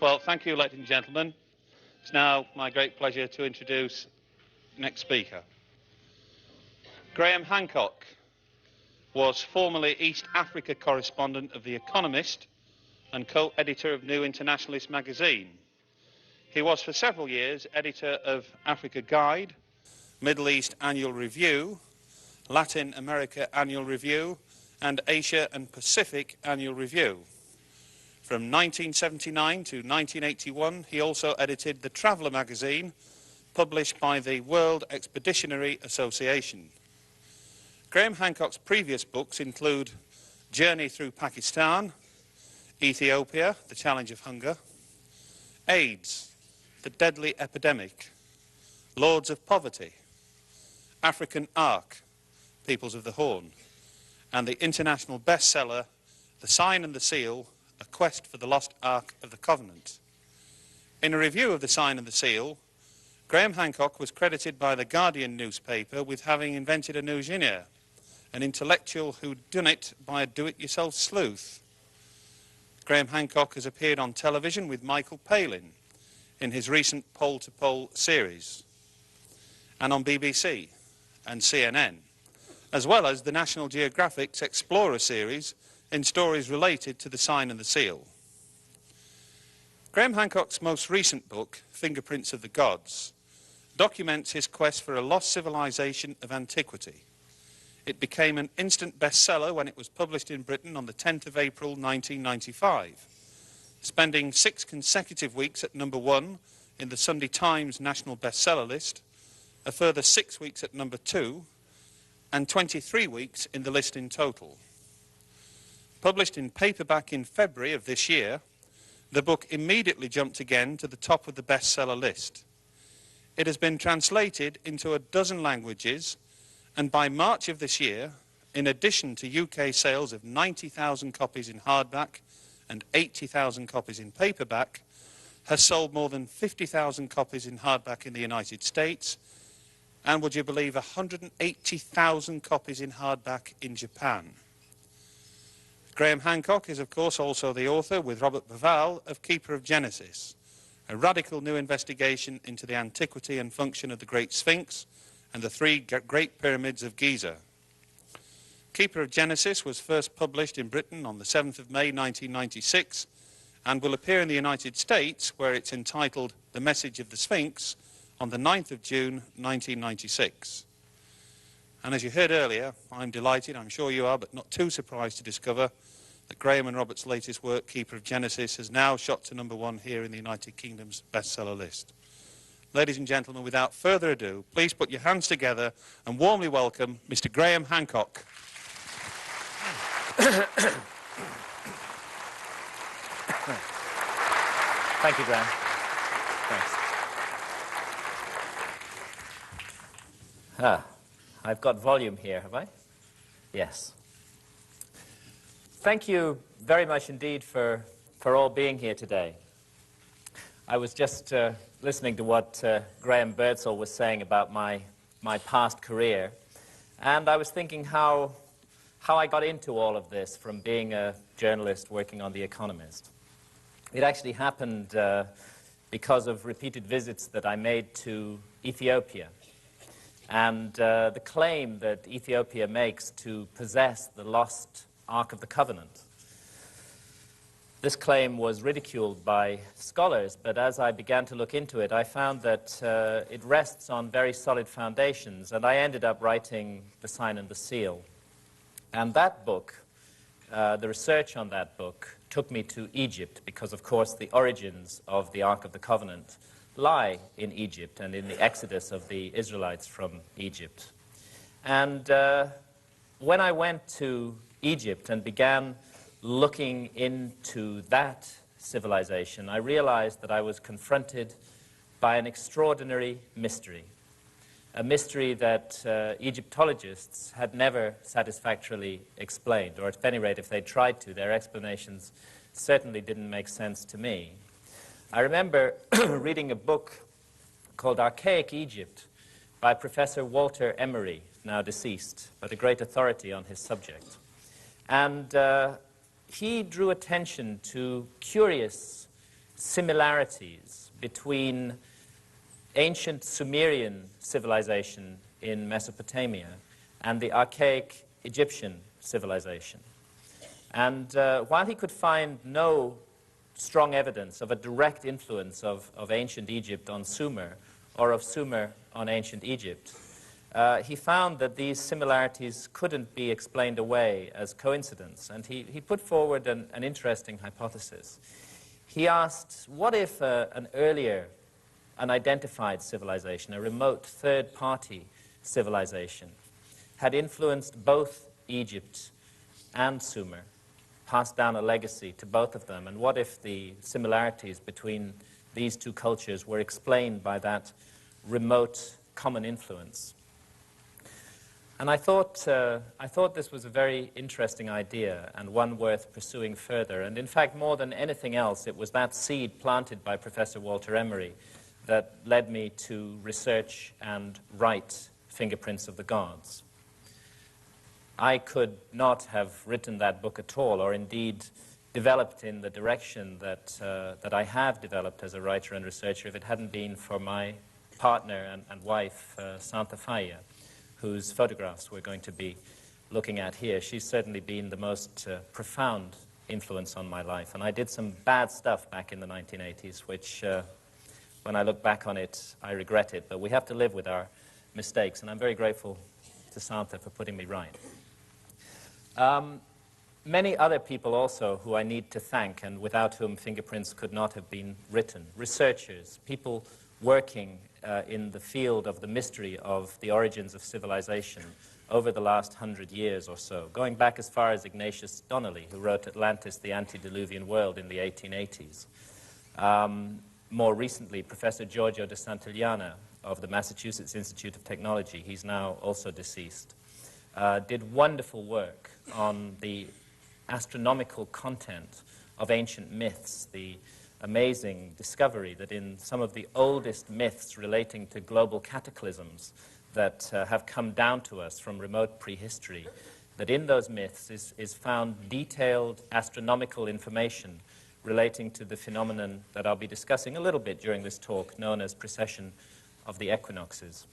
Well, thank you, ladies and gentlemen. It's now my great pleasure to introduce the next speaker. Graham Hancock was formerly East Africa correspondent of The Economist and co-editor of New Internationalist magazine. He was for several years editor of Africa Guide, Middle East Annual Review, Latin America Annual Review, and Asia and Pacific Annual Review. From 1979 to 1981, he also edited the Traveller magazine, published by the World Expeditionary Association. Graham Hancock's previous books include Journey Through Pakistan, Ethiopia, The Challenge of Hunger, AIDS, The Deadly Epidemic, Lords of Poverty, African Ark, Peoples of the Horn, and the international bestseller, The Sign and the Seal, A Quest for the Lost Ark of the Covenant. In a review of The Sign and the Seal, Graham Hancock was credited by the Guardian newspaper with having invented a new genre, an intellectual who'd done it by a do-it-yourself sleuth. Graham Hancock has appeared on television with Michael Palin in his recent Pole to Pole series, and on BBC and CNN, as well as the National Geographic's Explorer series in stories related to The Sign and the Seal. Graham Hancock's most recent book, Fingerprints of the Gods, documents his quest for a lost civilization of antiquity. It became an instant bestseller when it was published in Britain on the 10th of April 1995, spending 6 consecutive weeks at #1 in the Sunday Times National Bestseller list, a further 6 weeks at #2, and 23 weeks in the list in total. Published in paperback in February of this year, the book immediately jumped again to the top of the bestseller list. It has been translated into a dozen languages, and by March of this year, in addition to UK sales of 90,000 copies in hardback and 80,000 copies in paperback, has sold more than 50,000 copies in hardback in the United States, and would you believe 180,000 copies in hardback in Japan. Graham Hancock is, of course, also the author, with Robert Bauval, of Keeper of Genesis, a radical new investigation into the antiquity and function of the Great Sphinx and the 3 Great Pyramids of Giza. Keeper of Genesis was first published in Britain on the 7th of May 1996 and will appear in the United States, where it's entitled The Message of the Sphinx, on the 9th of June 1996. And as you heard earlier, I'm delighted, I'm sure you are, but not too surprised to discover that Graham and Robert's latest work, Keeper of Genesis, has now shot to #1 here in the United Kingdom's bestseller list. Ladies and gentlemen, without further ado, please put your hands together and warmly welcome Mr. Graham Hancock. Thank you, Graham. Thanks. I've got volume here, have I? Yes. Thank you very much indeed for all being here today. I was just listening to what Graham Birdsall was saying about my past career, and I was thinking how I got into all of this from being a journalist working on The Economist. It actually happened because of repeated visits that I made to Ethiopia, and the claim that Ethiopia makes to possess the lost Ark of the Covenant. This claim was ridiculed by scholars, but as I began to look into it, I found that it rests on very solid foundations, and I ended up writing The Sign and the Seal. And that book, the research on that book, took me to Egypt, because, of course, the origins of the Ark of the Covenant lie in Egypt and in the exodus of the Israelites from Egypt. And when I went to Egypt and began looking into that civilization, I realized that I was confronted by an extraordinary mystery, a mystery that Egyptologists had never satisfactorily explained, or at any rate, if they tried to, their explanations certainly didn't make sense to me. I remember reading a book called Archaic Egypt by Professor Walter Emery, now deceased, but a great authority on his subject. And he drew attention to curious similarities between ancient Sumerian civilization in Mesopotamia and the archaic Egyptian civilization. And while he could find no strong evidence of a direct influence of ancient Egypt on Sumer or of Sumer on ancient Egypt, he found that these similarities couldn't be explained away as coincidence, and he put forward an interesting hypothesis. He asked, what if an earlier unidentified civilization, a remote third-party civilization, had influenced both Egypt and Sumer, passed down a legacy to both of them, and what if the similarities between these two cultures were explained by that remote common influence? And I thought this was a very interesting idea and one worth pursuing further. And in fact, more than anything else, it was that seed planted by Professor Walter Emery that led me to research and write Fingerprints of the Gods. I could not have written that book at all, or indeed developed in the direction that I have developed as a writer and researcher, if it hadn't been for my partner and wife, Santa Faya, whose photographs we're going to be looking at here. She's certainly been the most profound influence on my life. And I did some bad stuff back in the 1980s, which, when I look back on it, I regret it. But we have to live with our mistakes, and I'm very grateful to Santa for putting me right. Many other people also who I need to thank, and without whom Fingerprints could not have been written. Researchers, people working in the field of the mystery of the origins of civilization over the last 100 years or so, going back as far as Ignatius Donnelly, who wrote Atlantis, the Antediluvian World in the 1880s. More recently, Professor Giorgio de Santillana of the Massachusetts Institute of Technology, he's now also deceased, did wonderful work on the astronomical content of ancient myths, the amazing discovery that in some of the oldest myths relating to global cataclysms that have come down to us from remote prehistory, that in those myths is found detailed astronomical information relating to the phenomenon that I'll be discussing a little bit during this talk, known as precession of the equinoxes.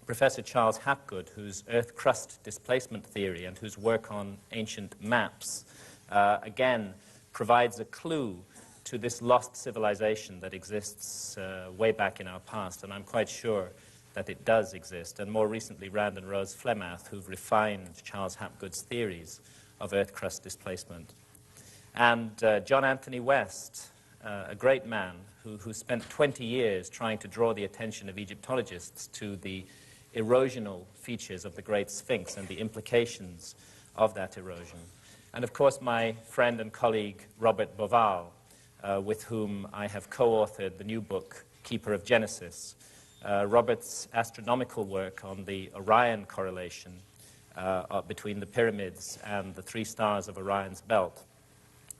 Professor Charles Hapgood, whose Earth crust displacement theory and whose work on ancient maps, again, provides a clue to this lost civilization that exists way back in our past, and I'm quite sure that it does exist. And more recently, Rand and Rose Flemath, who've refined Charles Hapgood's theories of Earth crust displacement. And John Anthony West, a great man who spent 20 years trying to draw the attention of Egyptologists to the erosional features of the Great Sphinx and the implications of that erosion. And of course, my friend and colleague, Robert Boval, with whom I have co-authored the new book, Keeper of Genesis. Robert's astronomical work on the Orion correlation between the pyramids and the three stars of Orion's belt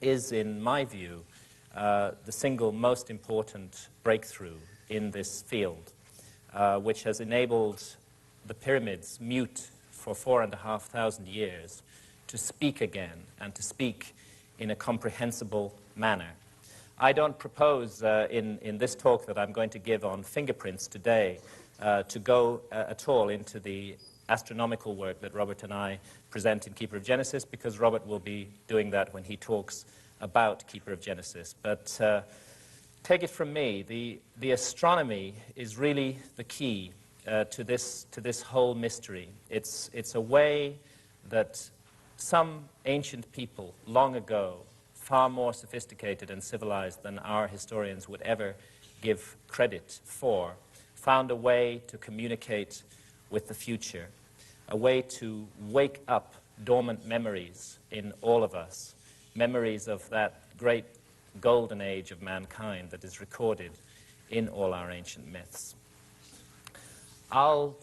is, in my view, the single most important breakthrough in this field, which has enabled the pyramids, mute for 4,500 years, to speak again and to speak in a comprehensible manner. I don't propose in this talk that I'm going to give on fingerprints today to go at all into the astronomical work that Robert and I present in Keeper of Genesis, because Robert will be doing that when he talks about Keeper of Genesis. But take it from me, the astronomy is really the key to this whole mystery. It's a way that some ancient people long ago, far more sophisticated and civilized than our historians would ever give credit for, found a way to communicate with the future, a way to wake up dormant memories in all of us, memories of that great golden age of mankind that is recorded in all our ancient myths. I'll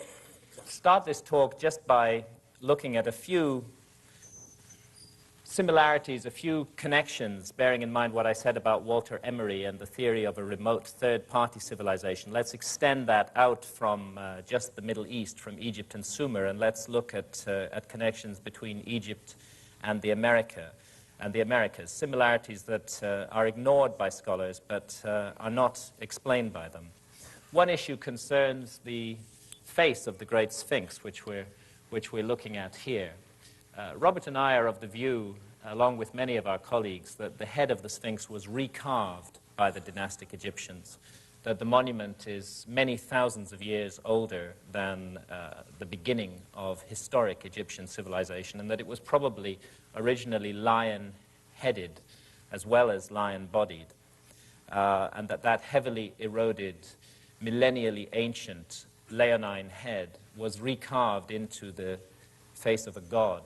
start this talk just by looking at a few similarities, a few connections, bearing in mind what I said about Walter Emery and the theory of a remote third-party civilization. Let's extend that out from just the Middle East, from Egypt and Sumer, and let's look at connections between Egypt and the America. and the Americas, similarities that are ignored by scholars but are not explained by them. One issue concerns the face of the Great Sphinx, which we're looking at here. Robert and I are of the view, along with many of our colleagues, that the head of the Sphinx was recarved by the dynastic Egyptians, that the monument is many thousands of years older than the beginning of historic Egyptian civilization, and that it was probably originally lion-headed as well as lion-bodied, and that heavily eroded, millennially ancient leonine head was recarved into the face of a god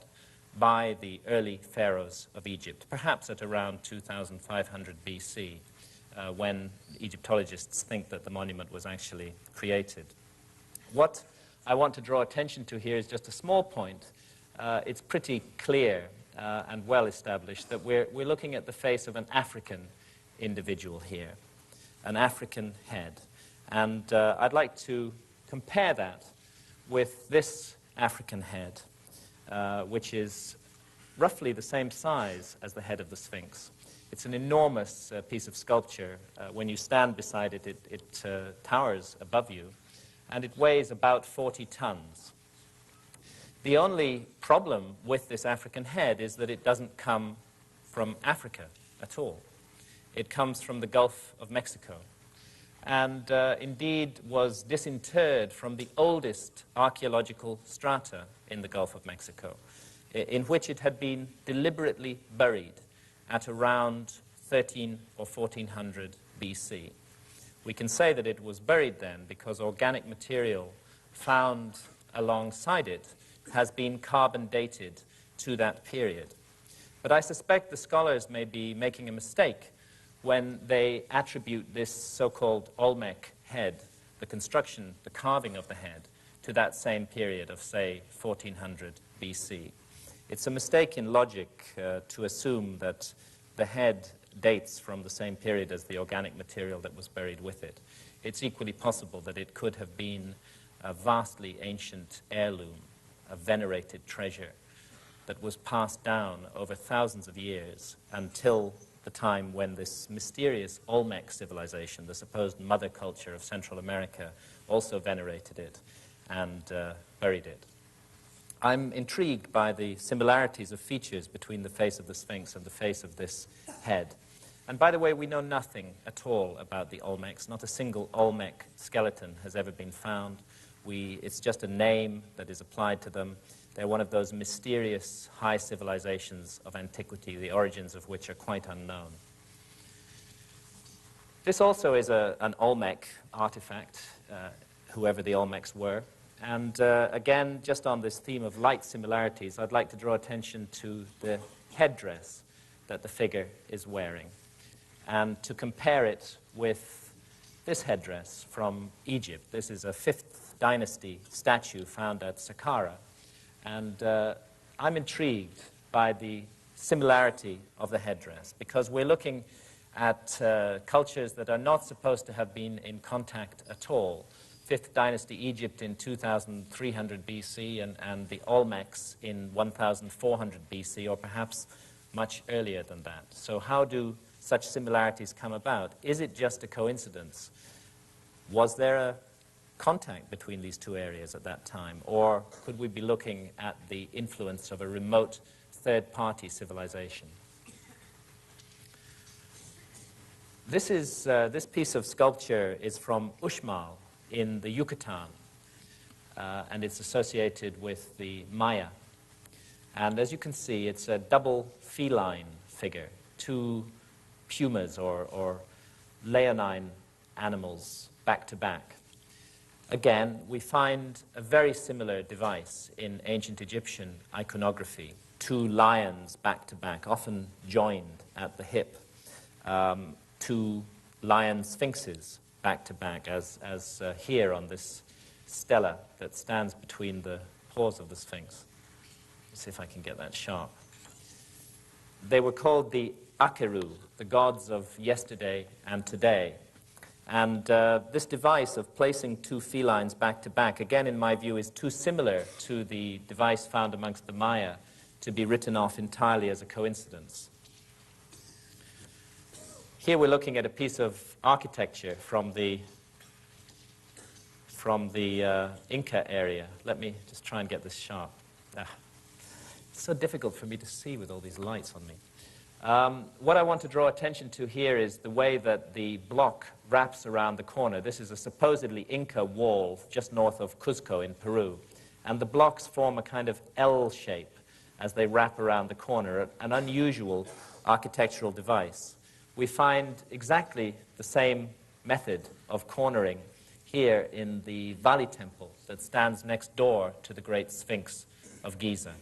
by the early pharaohs of Egypt, perhaps at around 2500 BC, when Egyptologists think that the monument was actually created. What I want to draw attention to here is just a small point. It's pretty clear and well established that we're looking at the face of an African individual here, an African head. And I'd like to compare that with this African head, which is roughly the same size as the head of the Sphinx. It's an enormous piece of sculpture. When you stand beside it, it towers above you, and it weighs about 40 tons. The only problem with this African head is that it doesn't come from Africa at all. It comes from the Gulf of Mexico, and indeed was disinterred from the oldest archaeological strata in the Gulf of Mexico, in which it had been deliberately buried at around 13 or 1400 BC. We can say that it was buried then because organic material found alongside it has been carbon dated to that period. But I suspect the scholars may be making a mistake when they attribute this so-called Olmec head, the construction, the carving of the head, to that same period of, say, 1400 BC. It's a mistake in logic to assume that the head dates from the same period as the organic material that was buried with it. It's equally possible that it could have been a vastly ancient heirloom, a venerated treasure that was passed down over thousands of years until the time when this mysterious Olmec civilization, the supposed mother culture of Central America, also venerated it and buried it. I'm intrigued by the similarities of features between the face of the Sphinx and the face of this head. And by the way, we know nothing at all about the Olmecs. Not a single Olmec skeleton has ever been found. It's just a name that is applied to them. They're one of those mysterious high civilizations of antiquity, the origins of which are quite unknown. This also is an Olmec artifact, whoever the Olmecs were. And again, just on this theme of light similarities, I'd like to draw attention to the headdress that the figure is wearing, and to compare it with this headdress from Egypt. This is a 5th dynasty statue found at Saqqara. And I'm intrigued by the similarity of the headdress, because we're looking at cultures that are not supposed to have been in contact at all. 5th dynasty Egypt in 2300 BC and the Olmecs in 1400 BC, or perhaps much earlier than that. So how do such similarities come about? Is it just a coincidence? Was there a contact between these two areas at that time, or could we be looking at the influence of a remote third-party civilization? This piece of sculpture is from Uxmal in the Yucatan, and it's associated with the Maya. And as you can see, it's a double feline figure, two pumas or leonine animals back to back. Again, we find a very similar device in ancient Egyptian iconography, two lions back to back, often joined at the hip, two lion sphinxes back to back, as here on this stela that stands between the paws of the Sphinx. Let's see if I can get that sharp. They were called the Akeru, the gods of yesterday and today. And this device of placing two felines back to back, again, in my view, is too similar to the device found amongst the Maya to be written off entirely as a coincidence. Here we're looking at a piece of architecture from the Inca area. Let me just try and get this sharp. It's so difficult for me to see with all these lights on me. What I want to draw attention to here is the way that the block wraps around the corner. This is a supposedly Inca wall just north of Cuzco in Peru. And the blocks form a kind of L shape as they wrap around the corner, an unusual architectural device. We find exactly the same method of cornering here in the Valley Temple that stands next door to the Great Sphinx of Giza.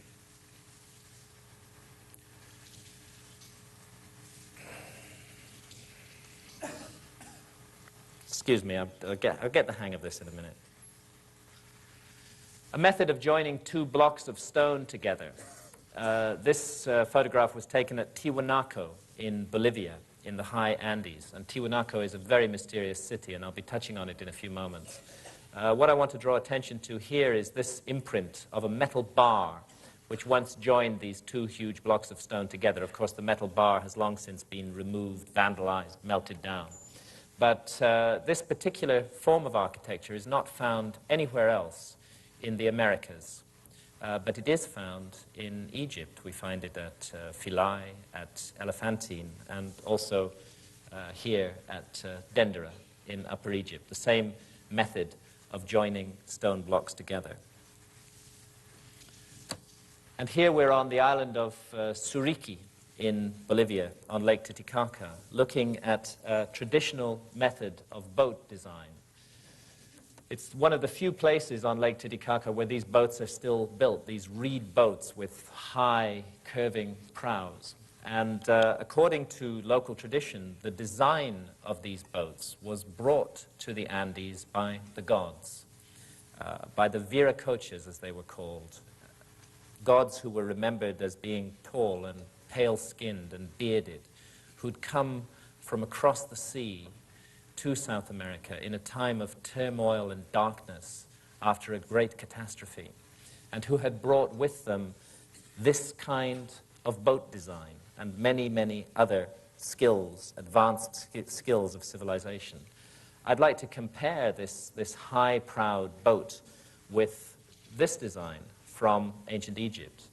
Excuse me, I'll get the hang of this in a minute. A method of joining two blocks of stone together. This photograph was taken at Tiwanaku in Bolivia, in the high Andes. And Tiwanaku is a very mysterious city, and I'll be touching on it in a few moments. What I want to draw attention to here is this imprint of a metal bar, which once joined these two huge blocks of stone together. Of course, the metal bar has long since been removed, vandalized, melted down. But this particular form of architecture is not found anywhere else in the Americas. But it is found in Egypt. We find it at Philae, at Elephantine, and also here at Dendera in Upper Egypt. The same method of joining stone blocks together. And here we're on the island of Suriqui in Bolivia, on Lake Titicaca, looking at a traditional method of boat design. It's one of the few places on Lake Titicaca where these boats are still built, these reed boats with high, curving prows. And according to local tradition, the design of these boats was brought to the Andes by the gods, by the viracochas, as they were called, gods who were remembered as being tall and pale-skinned and bearded, who'd come from across the sea to South America in a time of turmoil and darkness after a great catastrophe, and who had brought with them this kind of boat design and many, many other skills, advanced skills of civilization. I'd like to compare this high-prowed boat with this design from ancient Egypt,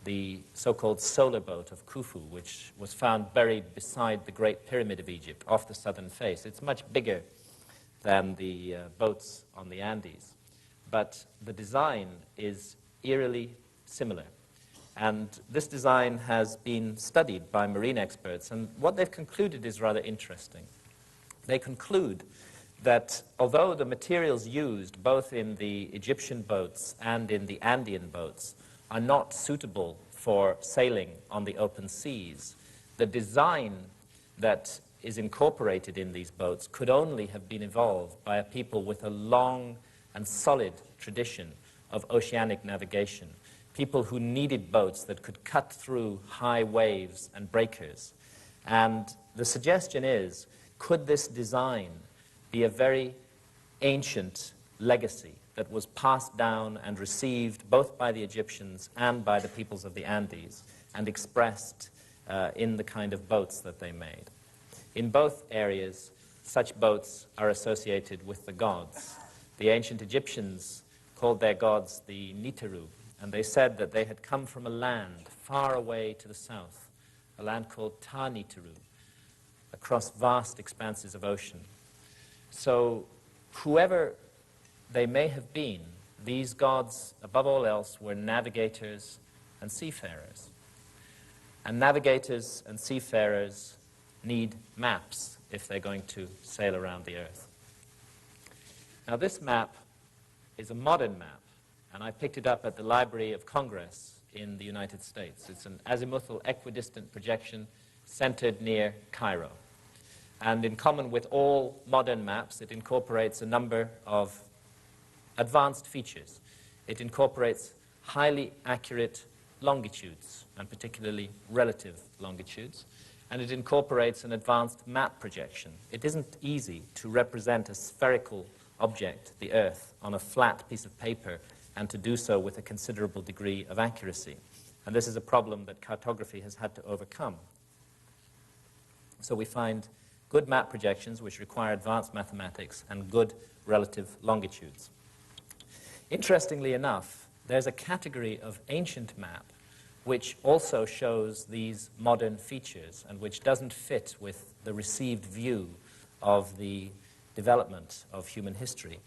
the so-called solar boat of Khufu, which was found buried beside the Great Pyramid of Egypt off the southern face. It's much bigger than the boats on the Andes, but the design is eerily similar. And this design has been studied by marine experts, and what they've concluded is rather interesting. They conclude that although the materials used both in the Egyptian boats and in the Andean boats are not suitable for sailing on the open seas, the design that is incorporated in these boats could only have been evolved by a people with a long and solid tradition of oceanic navigation, people who needed boats that could cut through high waves and breakers. And the suggestion is, could this design be a very ancient legacy that was passed down and received both by the Egyptians and by the peoples of the Andes and expressed in the kind of boats that they made? In both areas, such boats are associated with the gods. The ancient Egyptians called their gods the Niteru, and they said that they had come from a land far away to the south, a land called Ta-Niteru, across vast expanses of ocean. So whoever they may have been, these gods, above all else, were navigators and seafarers. And navigators and seafarers need maps if they're going to sail around the earth. Now, this map is a modern map, and I picked it up at the Library of Congress in the United States. It's an azimuthal equidistant projection centered near Cairo. And in common with all modern maps, it incorporates a number of advanced features. It incorporates highly accurate longitudes, and particularly relative longitudes. And it incorporates an advanced map projection. It isn't easy to represent a spherical object, the Earth, on a flat piece of paper, and to do so with a considerable degree of accuracy. And this is a problem that cartography has had to overcome. So we find good map projections which require advanced mathematics, and good relative longitudes. Interestingly enough, there's a category of ancient map which also shows these modern features and which doesn't fit with the received view of the development of human history.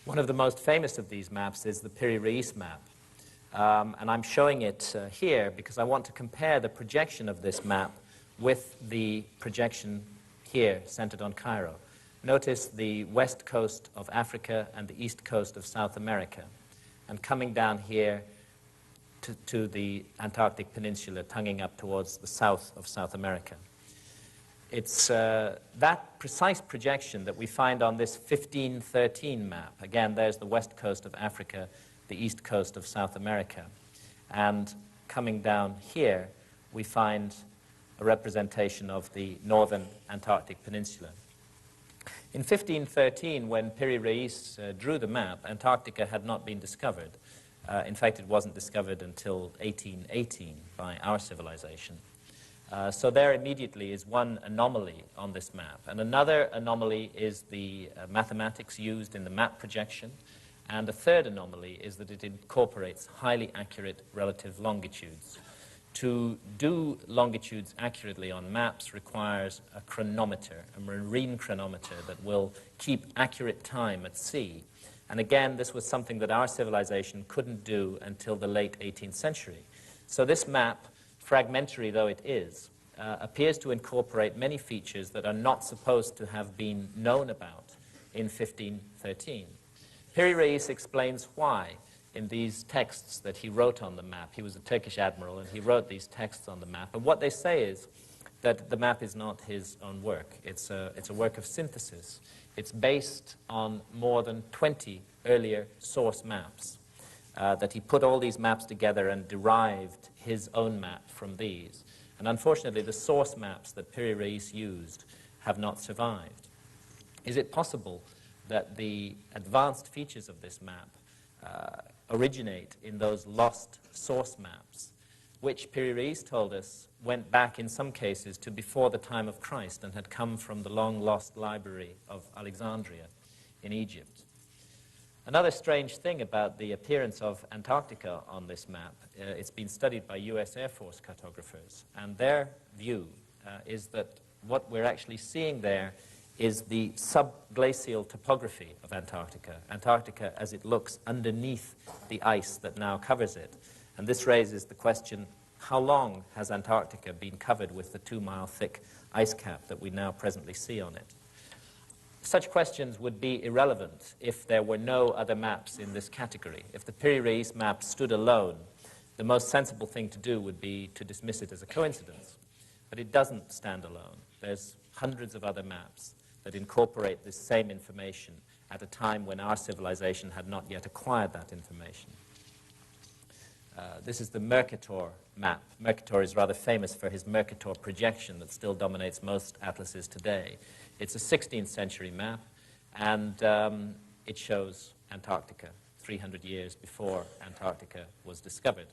One of the most famous of these maps is the Piri-Reis map. And I'm showing it here because I want to compare the projection of this map with the projection here centered on Cairo. Notice the west coast of Africa and the east coast of South America, and coming down here to the Antarctic Peninsula, tonguing up towards the south of South America. It's that precise projection that we find on this 1513 map. Again, there's the west coast of Africa, the east coast of South America. And coming down here, we find a representation of the northern Antarctic Peninsula. In 1513, when Piri-Reis drew the map, Antarctica had not been discovered. In fact, it wasn't discovered until 1818 by our civilization. So there immediately is one anomaly on this map. And another anomaly is the mathematics used in the map projection. And a third anomaly is that it incorporates highly accurate relative longitudes. To do longitudes accurately on maps requires a chronometer, a marine chronometer that will keep accurate time at sea. And again, this was something that our civilization couldn't do until the late 18th century. So this map, fragmentary though it is, appears to incorporate many features that are not supposed to have been known about in 1513. Piri-Reis explains why in these texts that he wrote on the map. He was a Turkish admiral, and he wrote these texts on the map. And what they say is that the map is not his own work. It's a work of synthesis. It's based on more than 20 earlier source maps, that he put all these maps together and derived his own map from these. And unfortunately, the source maps that Piri-Reis used have not survived. Is it possible that the advanced features of this map originate in those lost source maps, which Piri-Reis told us went back in some cases to before the time of Christ and had come from the long-lost library of Alexandria in Egypt? Another strange thing about the appearance of Antarctica on this map, it's been studied by US Air Force cartographers, and their view is that what we're actually seeing there is the subglacial topography of Antarctica, Antarctica as it looks underneath the ice that now covers it. And this raises the question, how long has Antarctica been covered with the 2-mile thick ice cap that we now presently see on it? Such questions would be irrelevant if there were no other maps in this category. If the Piri-Reis map stood alone, the most sensible thing to do would be to dismiss it as a coincidence. But it doesn't stand alone. There's hundreds of other maps that incorporate this same information at a time when our civilization had not yet acquired that information. This is the Mercator map. Mercator is rather famous for his Mercator projection that still dominates most atlases today. It's a 16th century map, and it shows Antarctica 300 years before Antarctica was discovered.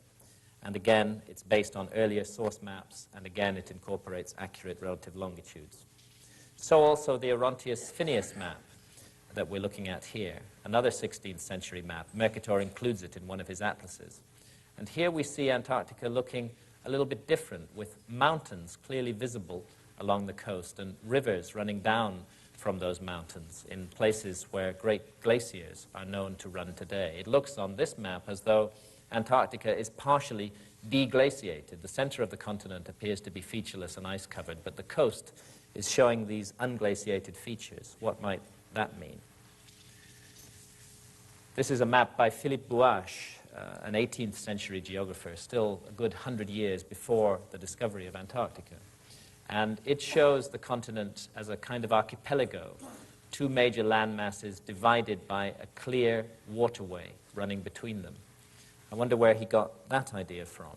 And again, it's based on earlier source maps, and again, it incorporates accurate relative longitudes. So also the Orontius Phineus map that we're looking at here, another 16th century map. Mercator includes it in one of his atlases. And here we see Antarctica looking a little bit different, with mountains clearly visible along the coast and rivers running down from those mountains in places where great glaciers are known to run today. It looks on this map as though Antarctica is partially deglaciated. The center of the continent appears to be featureless and ice-covered, but the coast is showing these unglaciated features. What might that mean? This is a map by Philippe Bouache, an 18th century geographer, still a good 100 years before the discovery of Antarctica. And it shows the continent as a kind of archipelago, 2 major land masses divided by a clear waterway running between them. I wonder where he got that idea from.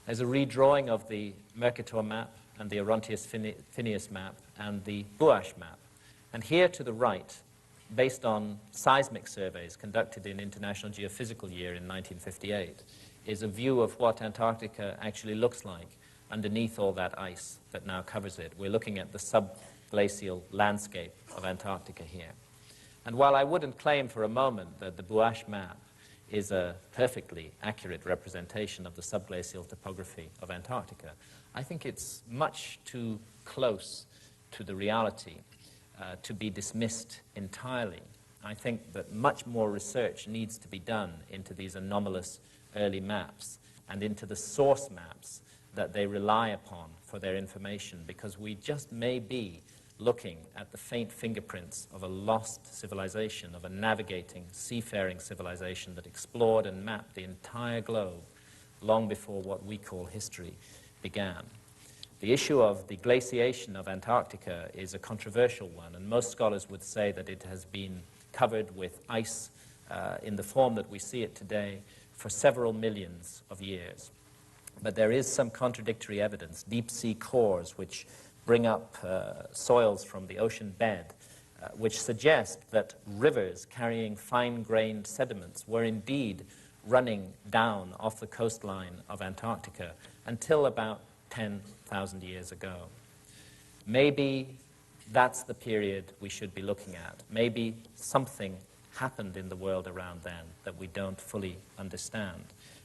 There's a redrawing of the Mercator map and the Orontius Phineus map and the Bouache map. And here to the right, based on seismic surveys conducted in International Geophysical Year in 1958, is a view of what Antarctica actually looks like underneath all that ice that now covers it. We're looking at the subglacial landscape of Antarctica here. And while I wouldn't claim for a moment that the Buache map is a perfectly accurate representation of the subglacial topography of Antarctica, I think it's much too close to the reality to be dismissed entirely. I think that much more research needs to be done into these anomalous early maps and into the source maps that they rely upon for their information, because we just may be looking at the faint fingerprints of a lost civilization, of a navigating, seafaring civilization that explored and mapped the entire globe long before what we call history began. The issue of the glaciation of Antarctica is a controversial one, and most scholars would say that it has been covered with ice in the form that we see it today for several millions of years. But there is some contradictory evidence, deep-sea cores which bring up soils from the ocean bed, which suggest that rivers carrying fine-grained sediments were indeed running down off the coastline of Antarctica until about 10,000 years ago. Maybe that's the period we should be looking at. Maybe something happened in the world around then that we don't fully understand.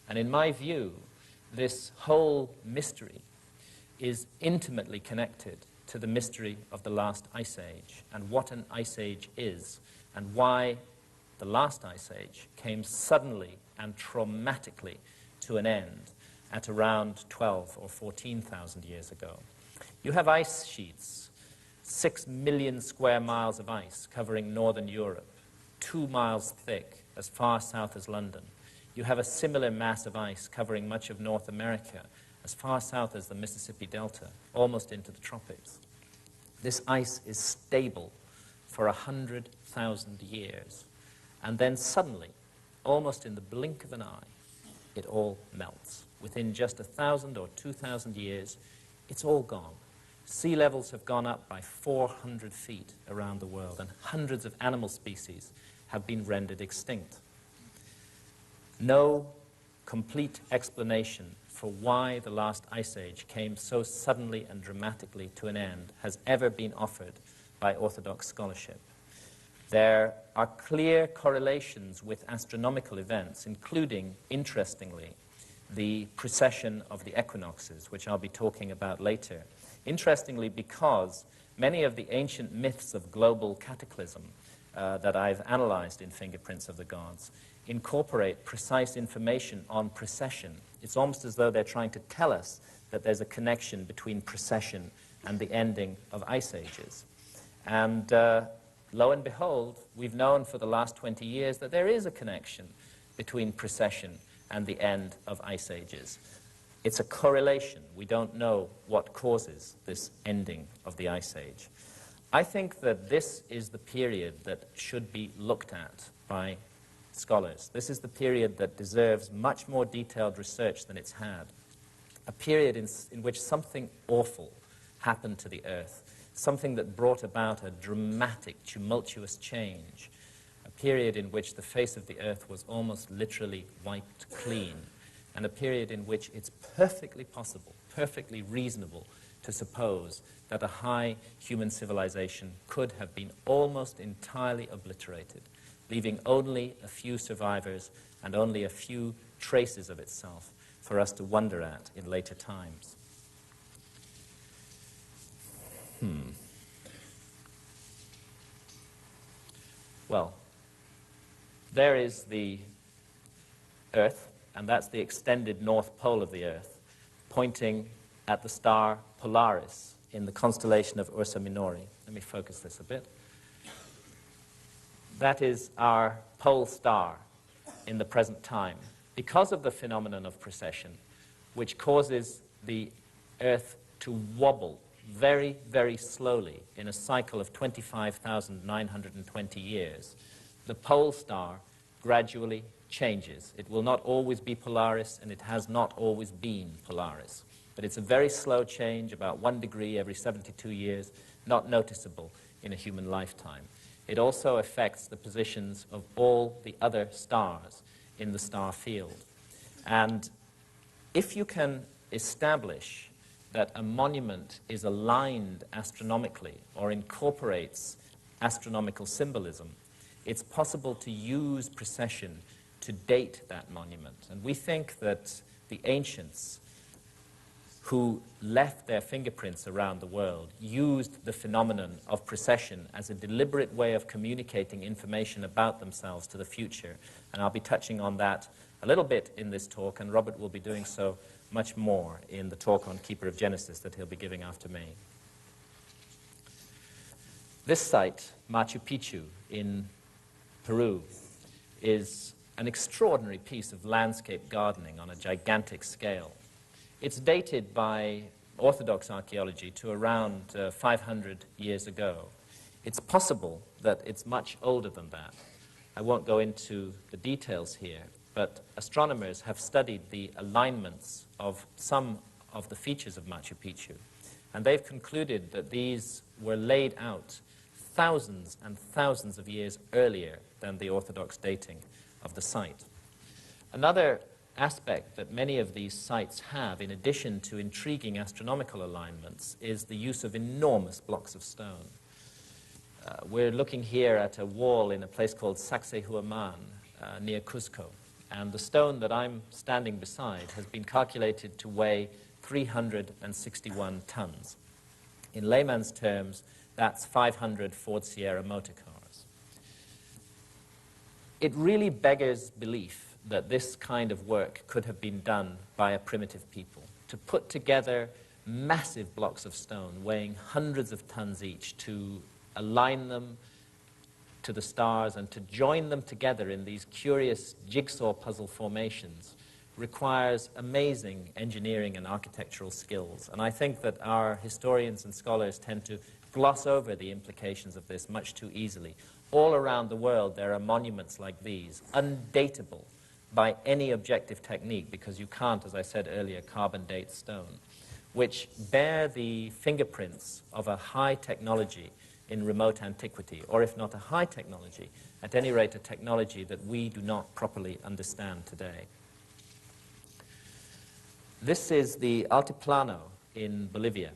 And in my view, this whole mystery is intimately connected to the mystery of the last ice age and what an ice age is and why the last ice age came suddenly and traumatically to an end at around 12 or 14,000 years ago. You have ice sheets, 6 million square miles of ice covering northern Europe, 2 miles thick, as far south as London. You have a similar mass of ice covering much of North America, as far south as the Mississippi Delta, almost into the tropics. This ice is stable for 100,000 years. And then suddenly, almost in the blink of an eye, it all melts. Within just 1,000 or 2,000 years, it's all gone. Sea levels have gone up by 400 feet around the world, and hundreds of animal species have been rendered extinct. No complete explanation for why the last ice age came so suddenly and dramatically to an end has ever been offered by orthodox scholarship. There are clear correlations with astronomical events, including, interestingly, the precession of the equinoxes, which I'll be talking about later. Interestingly, because many of the ancient myths of global cataclysm that I've analyzed in Fingerprints of the Gods incorporate precise information on precession. It's almost as though they're trying to tell us that there's a connection between precession and the ending of ice ages. And lo and behold, we've known for the last 20 years that there is a connection between precession and the end of ice ages. It's a correlation. We don't know what causes this ending of the ice age. I think that this is the period that should be looked at by scholars. This is the period that deserves much more detailed research than it's had. A period in which something awful happened to the Earth, something that brought about a dramatic, tumultuous change, a period in which the face of the Earth was almost literally wiped clean, and a period in which it's perfectly possible, perfectly reasonable to suppose that a high human civilization could have been almost entirely obliterated, leaving only a few survivors and only a few traces of itself for us to wonder at in later times. Well, there is the Earth, and that's the extended north pole of the Earth, pointing at the star Polaris in the constellation of Ursa Minori. Let me focus this a bit. That is our pole star in the present time, because of the phenomenon of precession, which causes the Earth to wobble very, very slowly in a cycle of 25,920 years. The pole star gradually changes. It will not always be Polaris, and it has not always been Polaris. But it's a very slow change, about 1 degree every 72 years, not noticeable in a human lifetime. It also affects the positions of all the other stars in the star field. And if you can establish that a monument is aligned astronomically or incorporates astronomical symbolism, it's possible to use precession to date that monument. And we think that the ancients who left their fingerprints around the world used the phenomenon of precession as a deliberate way of communicating information about themselves to the future. And I'll be touching on that a little bit in this talk, and Robert will be doing so much more in the talk on Keeper of Genesis that he'll be giving after me. This site, Machu Picchu in Peru, is an extraordinary piece of landscape gardening on a gigantic scale. It's dated by Orthodox archaeology to around 500 years ago. It's possible that it's much older than that. I won't go into the details here, but astronomers have studied the alignments of some of the features of Machu Picchu, and they've concluded that these were laid out thousands and thousands of years earlier than the Orthodox dating of the site. Another aspect that many of these sites have, in addition to intriguing astronomical alignments, is the use of enormous blocks of stone. We're looking here at a wall in a place called Sacsayhuaman near Cuzco, and the stone that I'm standing beside has been calculated to weigh 361 tons. In layman's terms, that's 500 Ford Sierra motor cars. It really beggars belief that this kind of work could have been done by a primitive people, to put together massive blocks of stone weighing hundreds of tons each, to align them to the stars and to join them together in these curious jigsaw puzzle formations requires amazing engineering and architectural skills. And I think that our historians and scholars tend to gloss over the implications of this much too easily. All around the world there are monuments like these, undateable by any objective technique, because you can't, as I said earlier, carbon date stone, which bear the fingerprints of a high technology in remote antiquity, or if not a high technology, at any rate a technology that we do not properly understand today. This is the Altiplano in Bolivia,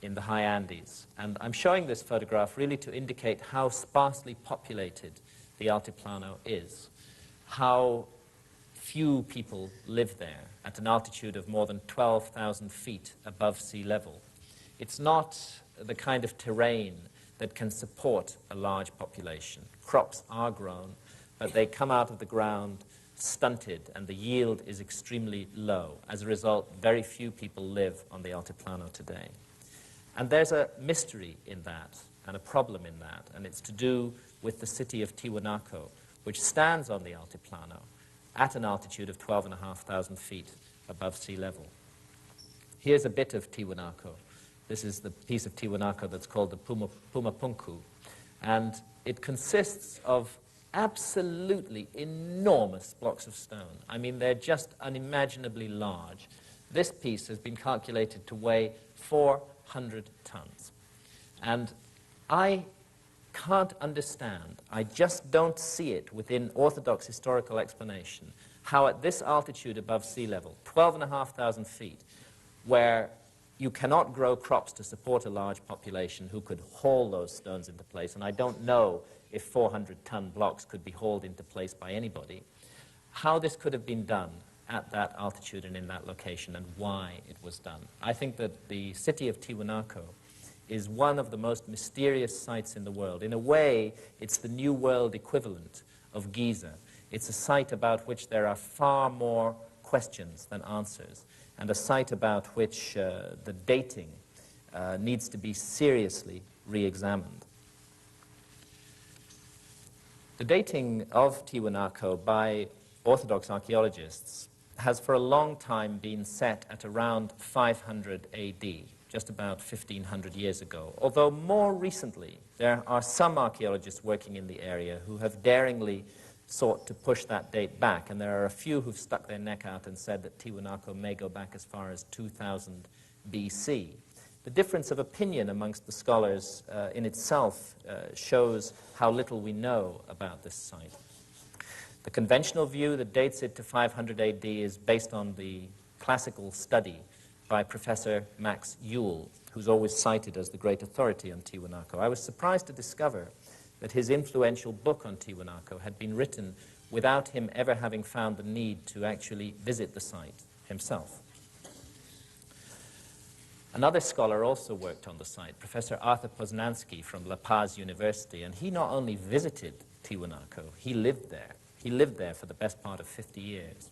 in the high Andes, and I'm showing this photograph really to indicate how sparsely populated the Altiplano is, how few people live there at an altitude of more than 12,000 feet above sea level. It's not the kind of terrain that can support a large population. Crops are grown, but they come out of the ground stunted, and the yield is extremely low. As a result, very few people live on the Altiplano today. And there's a mystery in that, and a problem in that, and it's to do with the city of Tiwanaku, which stands on the Altiplano at an altitude of 12,500 feet above sea level. Here's a bit of Tiwanaku. This is the piece of Tiwanaku that's called the Pumapunku, and it consists of absolutely enormous blocks of stone. I mean, they're just unimaginably large. This piece has been calculated to weigh 400 tons. And I can't understand, I just don't see it within Orthodox historical explanation, how at this altitude above sea level, 12,500 feet, where you cannot grow crops to support a large population who could haul those stones into place, and I don't know if 400-ton blocks could be hauled into place by anybody, how this could have been done at that altitude and in that location, and why it was done. I think that the city of Tiwanaku is one of the most mysterious sites in the world. In a way, it's the New World equivalent of Giza. It's a site about which there are far more questions than answers, and a site about which the dating needs to be seriously re-examined. The dating of Tiwanaku by Orthodox archaeologists has for a long time been set at around 500 AD, just about 1,500 years ago. Although more recently, there are some archaeologists working in the area who have daringly sought to push that date back, and there are a few who've stuck their neck out and said that Tiwanaku may go back as far as 2000 BC. The difference of opinion amongst the scholars in itself shows how little we know about this site. The conventional view that dates it to 500 AD is based on the classical study by Professor Max Ewell, who's always cited as the great authority on Tiwanaku. I was surprised to discover that his influential book on Tiwanaku had been written without him ever having found the need to actually visit the site himself. Another scholar also worked on the site, Professor Arthur Poznański from La Paz University, and he not only visited Tiwanaku, he lived there. He lived there for the best part of 50 years,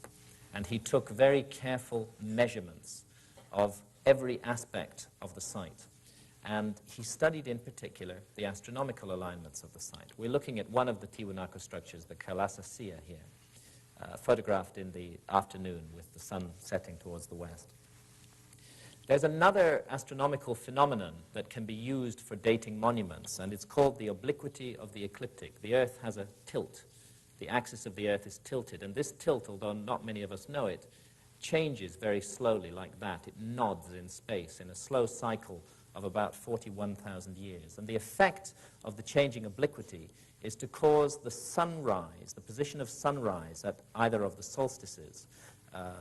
and he took very careful measurements of every aspect of the site. And he studied in particular the astronomical alignments of the site. We're looking at one of the Tiwanaku structures, the Kalasasea here, photographed in the afternoon with the sun setting towards the west. There's another astronomical phenomenon that can be used for dating monuments, and it's called the obliquity of the ecliptic. The Earth has a tilt. The axis of the Earth is tilted, and this tilt, although not many of us know it, changes very slowly like that. It nods in space in a slow cycle of about 41,000 years. And the effect of the changing obliquity is to cause the sunrise, the position of sunrise at either of the solstices,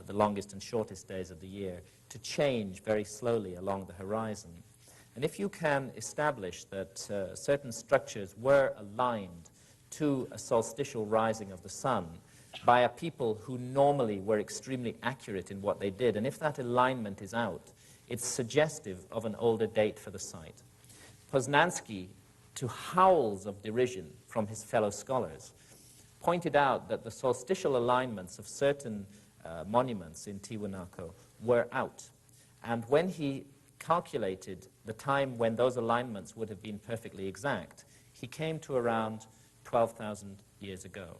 the longest and shortest days of the year, to change very slowly along the horizon. And if you can establish that certain structures were aligned to a solstitial rising of the sun by a people who normally were extremely accurate in what they did, and if that alignment is out, it's suggestive of an older date for the site. Poznański, to howls of derision from his fellow scholars, pointed out that the solstitial alignments of certain monuments in Tiwanaku were out. And when he calculated the time when those alignments would have been perfectly exact, he came to around 12,000 years ago.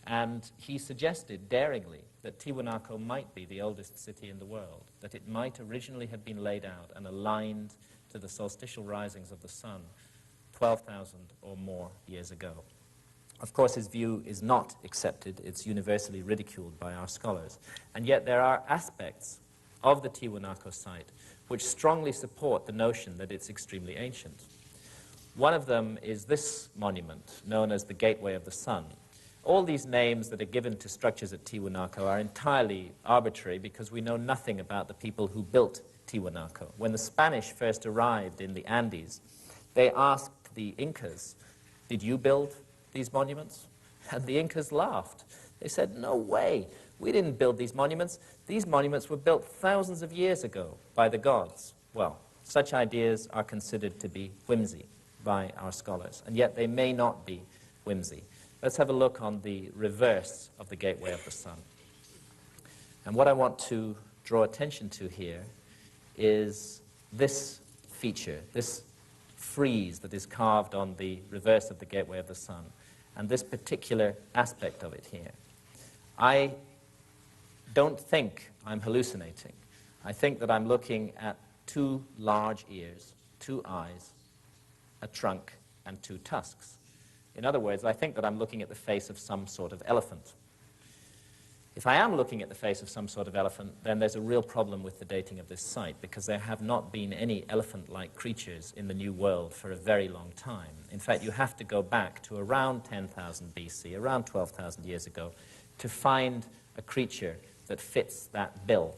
And he suggested daringly that Tiwanaku might be the oldest city in the world, that it might originally have been laid out and aligned to the solstitial risings of the sun 12,000 or more years ago. Of course, his view is not accepted. It's universally ridiculed by our scholars. And yet there are aspects of the Tiwanaku site which strongly support the notion that it's extremely ancient. One of them is this monument, known as the Gateway of the Sun. All these names that are given to structures at Tiwanaku are entirely arbitrary because we know nothing about the people who built Tiwanaku. When the Spanish first arrived in the Andes, they asked the Incas, "Did you build these monuments?" And the Incas laughed. They said, "No way, we didn't build these monuments. These monuments were built thousands of years ago by the gods." Well, such ideas are considered to be whimsy by our scholars, and yet they may not be whimsy. Let's have a look on the reverse of the Gateway of the Sun. And what I want to draw attention to here is this feature, this frieze that is carved on the reverse of the Gateway of the Sun, and this particular aspect of it here. I don't think I'm hallucinating. I think that I'm looking at two large ears, two eyes, a trunk, and two tusks. In other words, I think that I'm looking at the face of some sort of elephant. If I am looking at the face of some sort of elephant, then there's a real problem with the dating of this site, because there have not been any elephant-like creatures in the New World for a very long time. In fact, you have to go back to around 10,000 BC, around 12,000 years ago, to find a creature that fits that bill.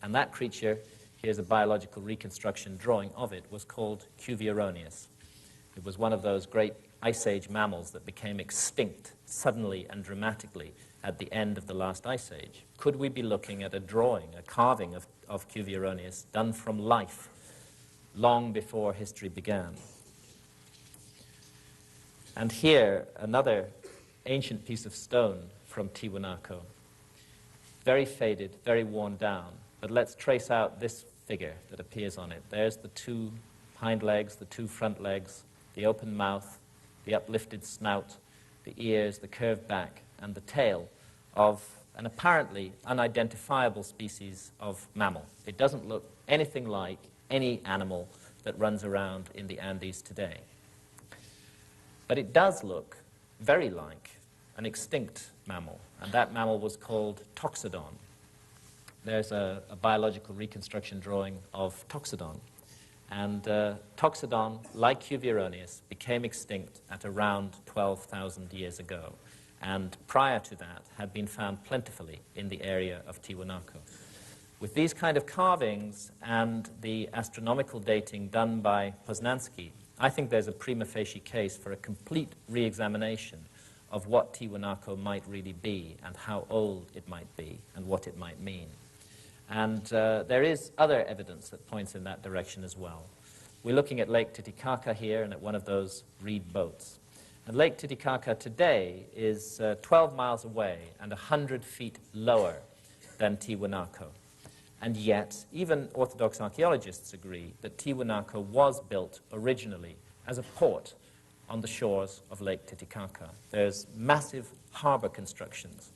And that creature, here's a biological reconstruction drawing of it, was called Cuvier-Ronius. It was one of those great Ice Age mammals that became extinct suddenly and dramatically at the end of the last Ice Age. Could we be looking at a drawing, a carving of Cuvier-Ronius done from life long before history began? And here, another ancient piece of stone from Tiwanaku. Very faded, very worn down, but let's trace out this figure that appears on it. There's the two hind legs, the two front legs, the open mouth, the uplifted snout, the ears, the curved back, and the tail of an apparently unidentifiable species of mammal. It doesn't look anything like any animal that runs around in the Andes today. But it does look very like an extinct mammal, and that mammal was called Toxodon. There's a biological reconstruction drawing of Toxodon. And Toxodon, like Cuvier-Ronius, became extinct at around 12,000 years ago, and prior to that had been found plentifully in the area of Tiwanaku. With these kind of carvings and the astronomical dating done by Poznański, I think there's a prima facie case for a complete re-examination of what Tiwanaku might really be and how old it might be and what it might mean. And there is other evidence that points in that direction as well. We're looking at Lake Titicaca here and at one of those reed boats. And Lake Titicaca today is 12 miles away and 100 feet lower than Tiwanaku. And yet, even Orthodox archaeologists agree that Tiwanaku was built originally as a port on the shores of Lake Titicaca. There's massive harbor constructions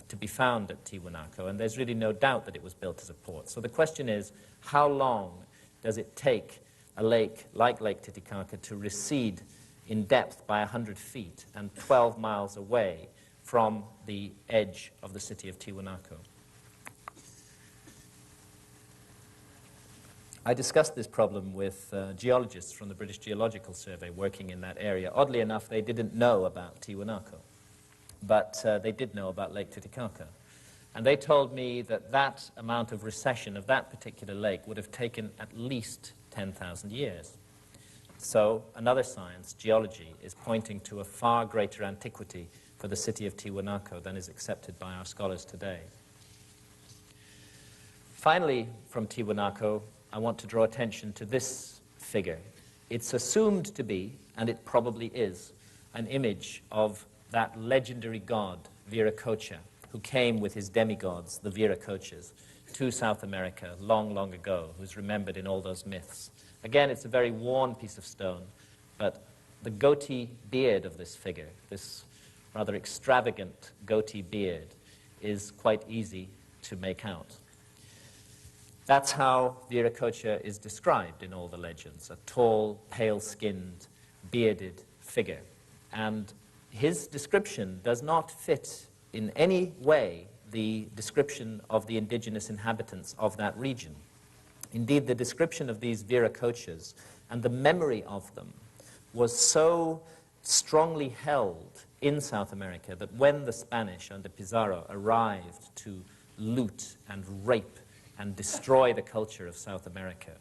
to be found at Tiwanaku, and there's really no doubt that it was built as a port. So the question is, how long does it take a lake like Lake Titicaca to recede in depth by 100 feet and 12 miles away from the edge of the city of Tiwanaku? I discussed this problem with geologists from the British Geological Survey working in that area. Oddly enough, they didn't know about Tiwanaku, but they did know about Lake Titicaca. And they told me that that amount of recession of that particular lake would have taken at least 10,000 years. So another science, geology, is pointing to a far greater antiquity for the city of Tiwanaku than is accepted by our scholars today. Finally, from Tiwanaku, I want to draw attention to this figure. It's assumed to be, and it probably is, an image of that legendary god, Viracocha, who came with his demigods, the Viracochas, to South America long, long ago, who's remembered in all those myths. Again, it's a very worn piece of stone, but the goatee beard of this figure, this rather extravagant goatee beard, is quite easy to make out. That's how Viracocha is described in all the legends, a tall, pale-skinned, bearded figure. And his description does not fit in any way the description of the indigenous inhabitants of that region. Indeed, the description of these Viracochas and the memory of them was so strongly held in South America that when the Spanish under Pizarro arrived to loot and rape and destroy the culture of South America,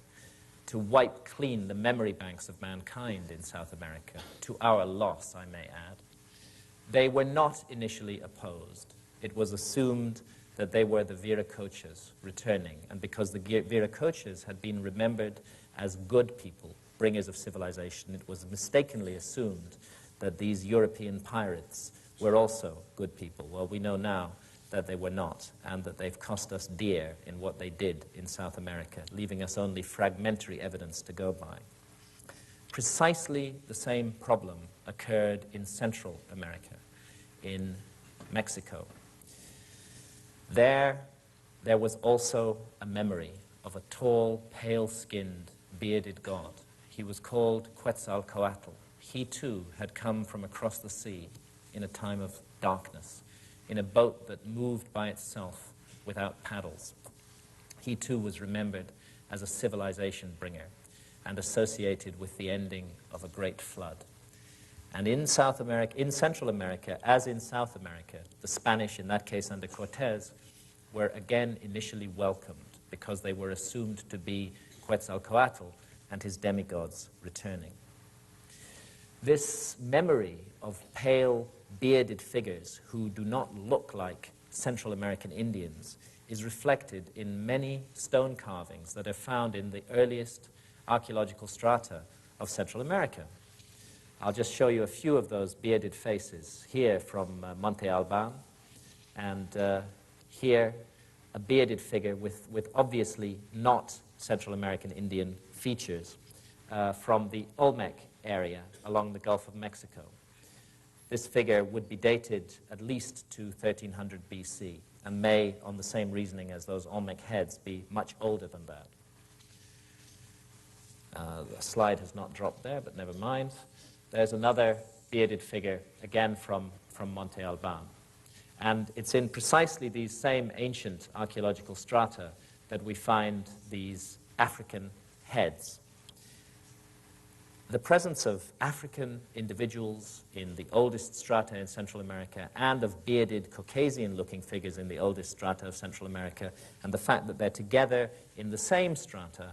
to wipe clean the memory banks of mankind in South America, to our loss, I may add, they were not initially opposed. It was assumed that they were the Viracochas returning, and because the Viracochas had been remembered as good people, bringers of civilization, it was mistakenly assumed that these European pirates were also good people. Well, we know now that they were not, and that they've cost us dear in what they did in South America, leaving us only fragmentary evidence to go by. Precisely the same problem occurred in Central America, in Mexico. There was also a memory of a tall, pale-skinned, bearded god. He was called Quetzalcoatl. He too had come from across the sea in a time of darkness, in a boat that moved by itself without paddles. He too was remembered as a civilization bringer and associated with the ending of a great flood. And in South America, in Central America, as in South America, the Spanish, in that case under Cortez, were again initially welcomed because they were assumed to be Quetzalcoatl and his demigods returning. This memory of pale, bearded figures who do not look like Central American Indians is reflected in many stone carvings that are found in the earliest archaeological strata of Central America. I'll just show you a few of those bearded faces. Here from Monte Alban, and here a bearded figure with obviously not Central American Indian features from the Olmec area along the Gulf of Mexico. This figure would be dated at least to 1300 BC and may, on the same reasoning as those Olmec heads, be much older than that. The slide has not dropped there, but never mind. There's another bearded figure, again from Monte Alban. And it's in precisely these same ancient archaeological strata that we find these African heads. the presence of African individuals in the oldest strata in Central America and of bearded Caucasian-looking figures in the oldest strata of Central America, and the fact that they're together in the same strata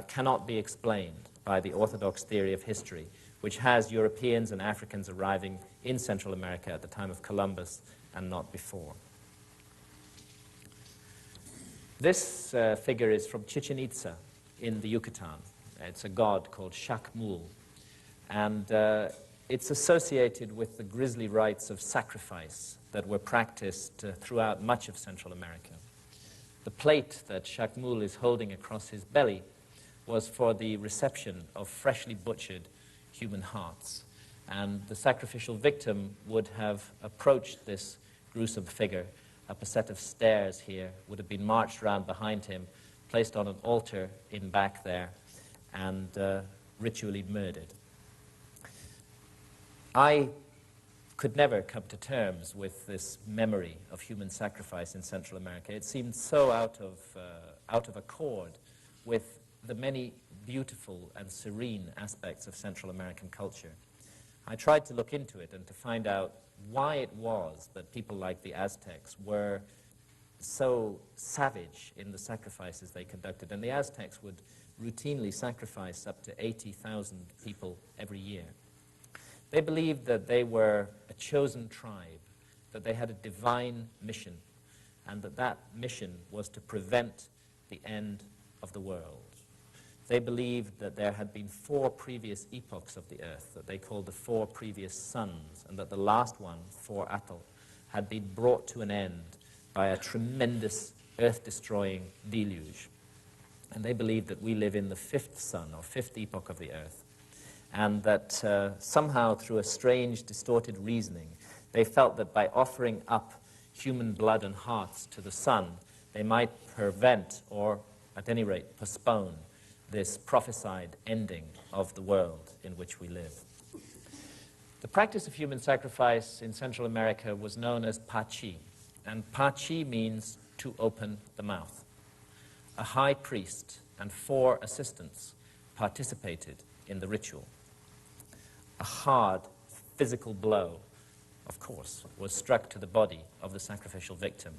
cannot be explained by the orthodox theory of history, which has Europeans and Africans arriving in Central America at the time of Columbus and not before. This figure is from Chichen Itza in the Yucatan. It's a god called Shakmul, and it's associated with the grisly rites of sacrifice that were practiced throughout much of Central America. The plate that Shakmul is holding across his belly was for the reception of freshly butchered human hearts, and the sacrificial victim would have approached this gruesome figure up a set of stairs here, would have been marched around behind him, placed on an altar in back there, and ritually murdered. I could never come to terms with this memory of human sacrifice in Central America. It seemed so out of accord with the many beautiful and serene aspects of Central American culture. I tried to look into it and to find out why it was that people like the Aztecs were so savage in the sacrifices they conducted. And the Aztecs would routinely sacrifice up to 80,000 people every year. They believed that they were a chosen tribe, that they had a divine mission, and that that mission was to prevent the end of the world. They believed that there had been 4 previous epochs of the earth that they called the 4 previous suns, and that the last one, 4 Atl, had been brought to an end by a tremendous earth-destroying deluge. And they believed that we live in the 5th sun, or 5th epoch of the earth, and that somehow through a strange, distorted reasoning, they felt that by offering up human blood and hearts to the sun, they might prevent, or at any rate postpone, this prophesied ending of the world in which we live. The practice of human sacrifice in Central America was known as pachi, and pachi means to open the mouth. A high priest and 4 assistants participated in the ritual. A hard physical blow, of course, was struck to the body of the sacrificial victim,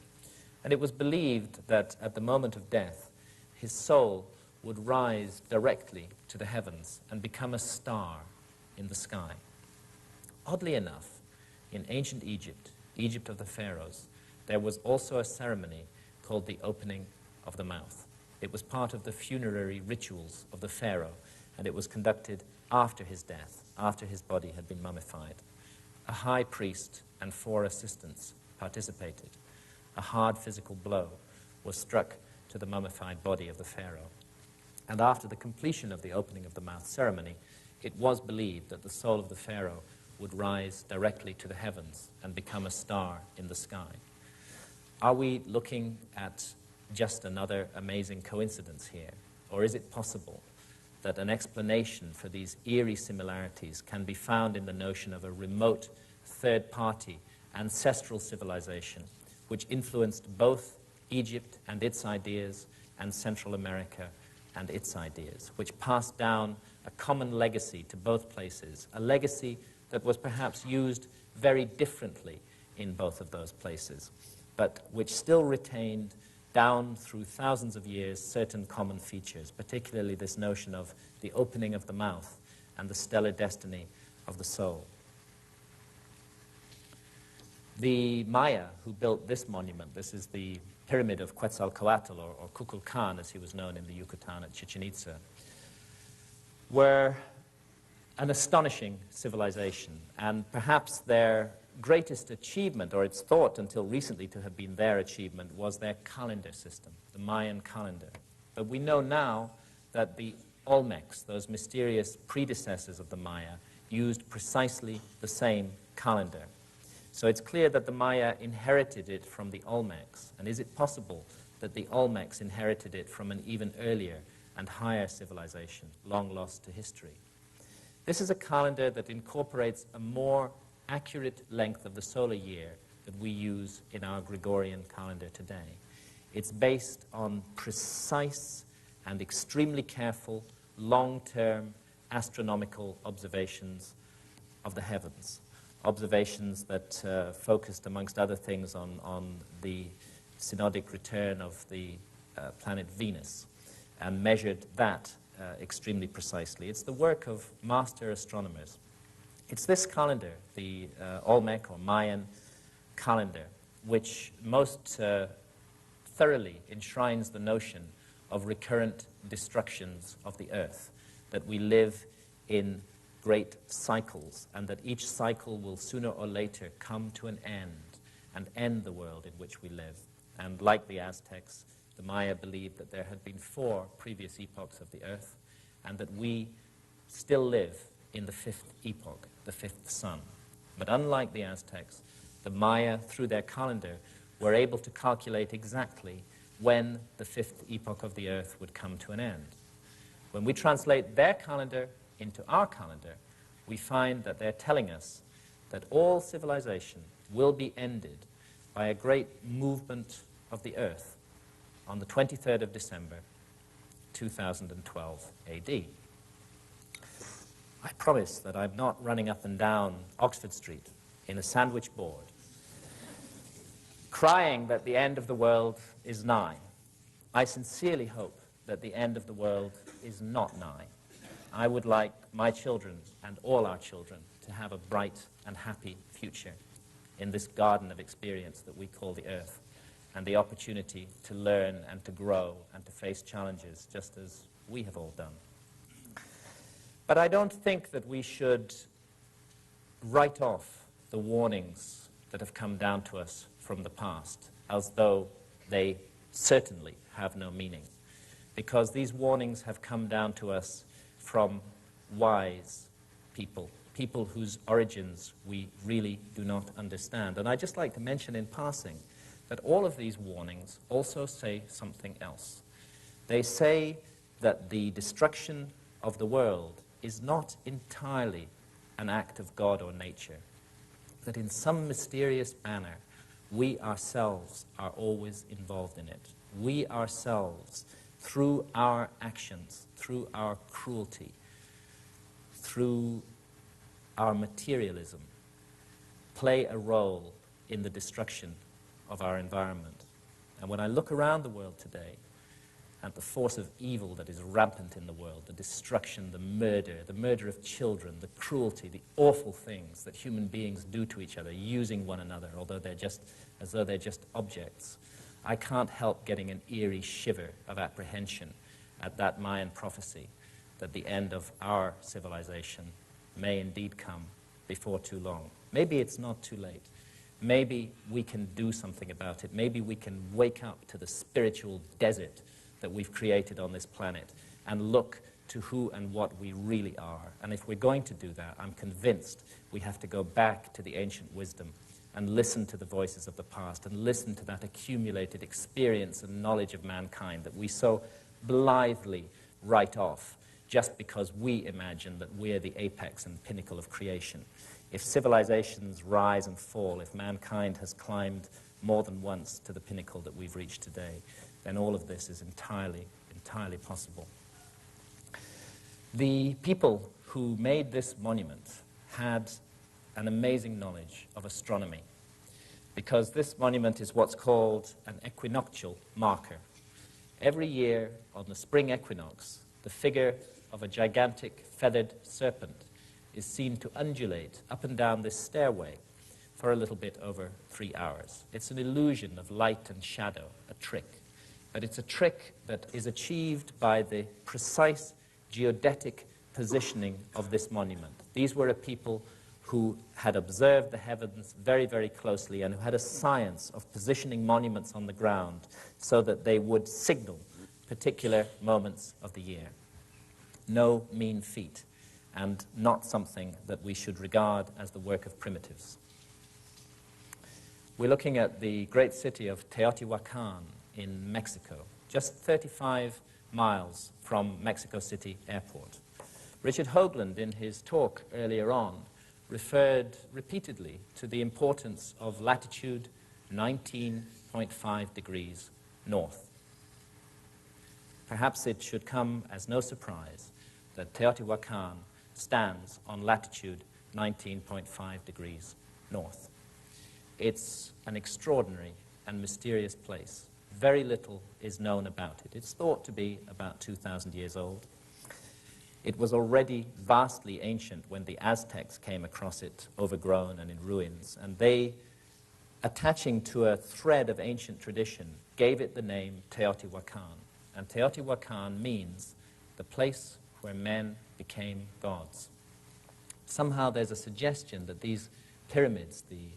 and it was believed that at the moment of death, his soul would rise directly to the heavens and become a star in the sky. Oddly enough, in ancient Egypt, Egypt of the pharaohs, there was also a ceremony called the opening of the mouth. It was part of the funerary rituals of the pharaoh, and it was conducted after his death, after his body had been mummified. A high priest and 4 assistants participated. A hard physical blow was struck to the mummified body of the pharaoh. And after the completion of the opening of the mouth ceremony, it was believed that the soul of the pharaoh would rise directly to the heavens and become a star in the sky. Are we looking at just another amazing coincidence here? Or is it possible that an explanation for these eerie similarities can be found in the notion of a remote, third-party, ancestral civilization which influenced both Egypt and its ideas and Central America and its ideas, which passed down a common legacy to both places, a legacy that was perhaps used very differently in both of those places, but which still retained down through thousands of years certain common features, particularly this notion of the opening of the mouth and the stellar destiny of the soul. The Maya who built this monument, this is the pyramid of Quetzalcoatl, or Kukulkan as he was known in the Yucatan at Chichen Itza, were an astonishing civilization, and perhaps their greatest achievement, or it's thought until recently to have been their achievement, was their calendar system, the Mayan calendar. But we know now that the Olmecs, those mysterious predecessors of the Maya, used precisely the same calendar. So it's clear that the Maya inherited it from the Olmecs. And is it possible that the Olmecs inherited it from an even earlier and higher civilization, long lost to history? This is a calendar that incorporates a more accurate length of the solar year that we use in our Gregorian calendar today. It's based on precise and extremely careful, long-term astronomical observations of the heavens, observations that focused, amongst other things, on the synodic return of the planet Venus, and measured that extremely precisely. It's the work of master astronomers. It's this calendar, the Olmec or Mayan calendar, which most thoroughly enshrines the notion of recurrent destructions of the earth, that we live in great cycles, and that each cycle will sooner or later come to an end and end the world in which we live. And like the Aztecs, the Maya believed that there had been 4 previous epochs of the earth, and that we still live in the 5th epoch, the 5th sun. But unlike the Aztecs, the Maya, through their calendar, were able to calculate exactly when the 5th epoch of the earth would come to an end. When we translate their calendar into our calendar, we find that they're telling us that all civilization will be ended by a great movement of the earth on the 23rd of December, 2012 AD. I promise that I'm not running up and down Oxford Street in a sandwich board, crying that the end of the world is nigh. I sincerely hope that the end of the world is not nigh. I would like my children and all our children to have a bright and happy future in this garden of experience that we call the earth, and the opportunity to learn and to grow and to face challenges just as we have all done. But I don't think that we should write off the warnings that have come down to us from the past as though they certainly have no meaning, because these warnings have come down to us from wise people, people whose origins we really do not understand. And I'd just like to mention in passing that all of these warnings also say something else. They say that the destruction of the world is not entirely an act of God or nature, that in some mysterious manner we ourselves are always involved in it. We ourselves, through our actions, through our cruelty, through our materialism, play a role in the destruction of our environment. And when I look around the world today at the force of evil that is rampant in the world, the destruction, the murder of children, the cruelty, the awful things that human beings do to each other, using one another, although as though they're just objects, I can't help getting an eerie shiver of apprehension at that Mayan prophecy that the end of our civilization may indeed come before too long. Maybe it's not too late. Maybe we can do something about it. Maybe we can wake up to the spiritual desert that we've created on this planet and look to who and what we really are. And if we're going to do that, I'm convinced we have to go back to the ancient wisdom and listen to the voices of the past and listen to that accumulated experience and knowledge of mankind that we so blithely write off just because we imagine that we're the apex and pinnacle of creation. If civilizations rise and fall, if mankind has climbed more than once to the pinnacle that we've reached today, then all of this is entirely possible. The people who made this monument had an amazing knowledge of astronomy, because this monument is what's called an equinoctial marker. Every year on the spring equinox, the figure of a gigantic feathered serpent is seen to undulate up and down this stairway for a little bit over 3 hours. It's an illusion of light and shadow, a trick. But it's a trick that is achieved by the precise geodetic positioning of this monument. These were a people who had observed the heavens very, very closely and who had a science of positioning monuments on the ground so that they would signal particular moments of the year. No mean feat, and not something that we should regard as the work of primitives. We're looking at the great city of Teotihuacan in Mexico, just 35 miles from Mexico City Airport. Richard Hoagland, in his talk earlier on, referred repeatedly to the importance of latitude 19.5 degrees north. Perhaps it should come as no surprise that Teotihuacan stands on latitude 19.5 degrees north. It's an extraordinary and mysterious place. Very little is known about it. It's thought to be about 2,000 years old. It was already vastly ancient when the Aztecs came across it, overgrown and in ruins, and they, attaching to a thread of ancient tradition, gave it the name Teotihuacan. And Teotihuacan means the place where men became gods. Somehow there's a suggestion that these pyramids, the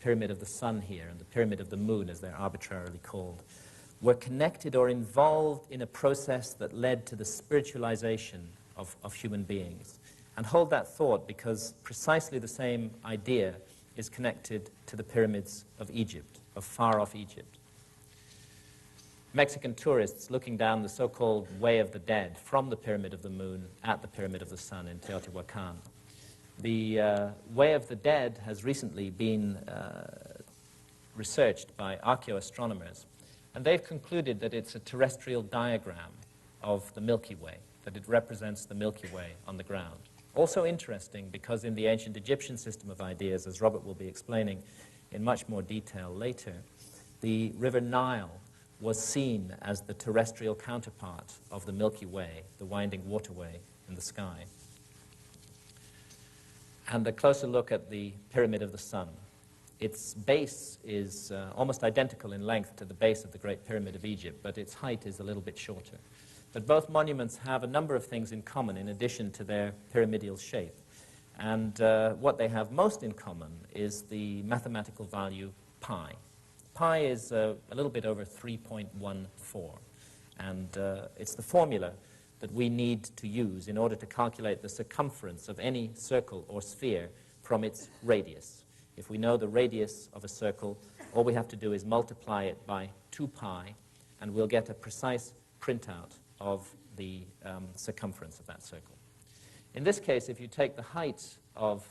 Pyramid of the Sun here and the Pyramid of the Moon, as they're arbitrarily called, were connected or involved in a process that led to the spiritualization of human beings. And hold that thought, because precisely the same idea is connected to the pyramids of Egypt, of far-off Egypt. Mexican tourists looking down the so-called Way of the Dead from the Pyramid of the Moon at the Pyramid of the Sun in Teotihuacan. The Way of the Dead has recently been researched by archaeoastronomers, and they've concluded that it's a terrestrial diagram of the Milky Way, that it represents the Milky Way on the ground. Also interesting because in the ancient Egyptian system of ideas, as Robert will be explaining in much more detail later, the River Nile was seen as the terrestrial counterpart of the Milky Way, the winding waterway in the sky. And a closer look at the Pyramid of the Sun. Its base is almost identical in length to the base of the Great Pyramid of Egypt, but its height is a little bit shorter. But both monuments have a number of things in common in addition to their pyramidal shape. And what they have most in common is the mathematical value pi. Pi is a little bit over 3.14, and it's the formula that we need to use in order to calculate the circumference of any circle or sphere from its radius. If we know the radius of a circle, all we have to do is multiply it by 2 pi, and we'll get a precise printout of the circumference of that circle. In this case, if you take the height of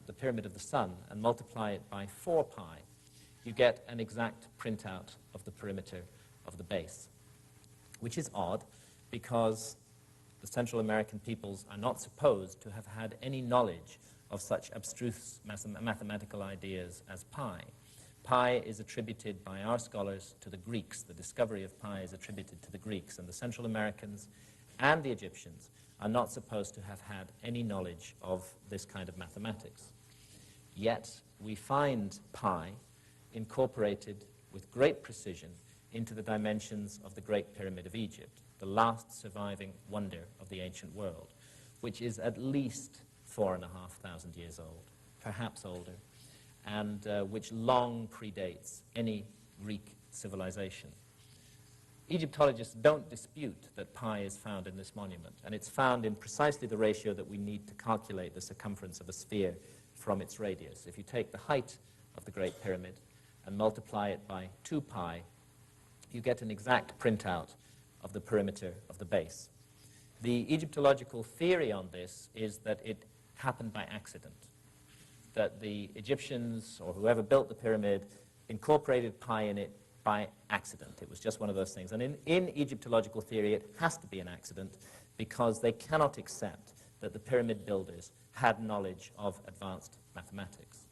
the Pyramid of the Sun and multiply it by 4 pi, you get an exact printout of the perimeter of the base, which is odd because the Central American peoples are not supposed to have had any knowledge of such abstruse mathematical ideas as pi. Pi is attributed by our scholars to the Greeks. The discovery of pi is attributed to the Greeks, and the Central Americans and the Egyptians are not supposed to have had any knowledge of this kind of mathematics. Yet we find pi incorporated with great precision into the dimensions of the Great Pyramid of Egypt, the last surviving wonder of the ancient world, which is at least 4,500 years old, perhaps older, and which long predates any Greek civilization. Egyptologists don't dispute that pi is found in this monument, and it's found in precisely the ratio that we need to calculate the circumference of a sphere from its radius. If you take the height of the Great Pyramid and multiply it by 2 pi, you get an exact printout of the perimeter of the base. The Egyptological theory on this is that it happened by accident, that the Egyptians or whoever built the pyramid incorporated pi in it by accident. It was just one of those things. And in Egyptological theory, it has to be an accident because they cannot accept that the pyramid builders had knowledge of advanced mathematics.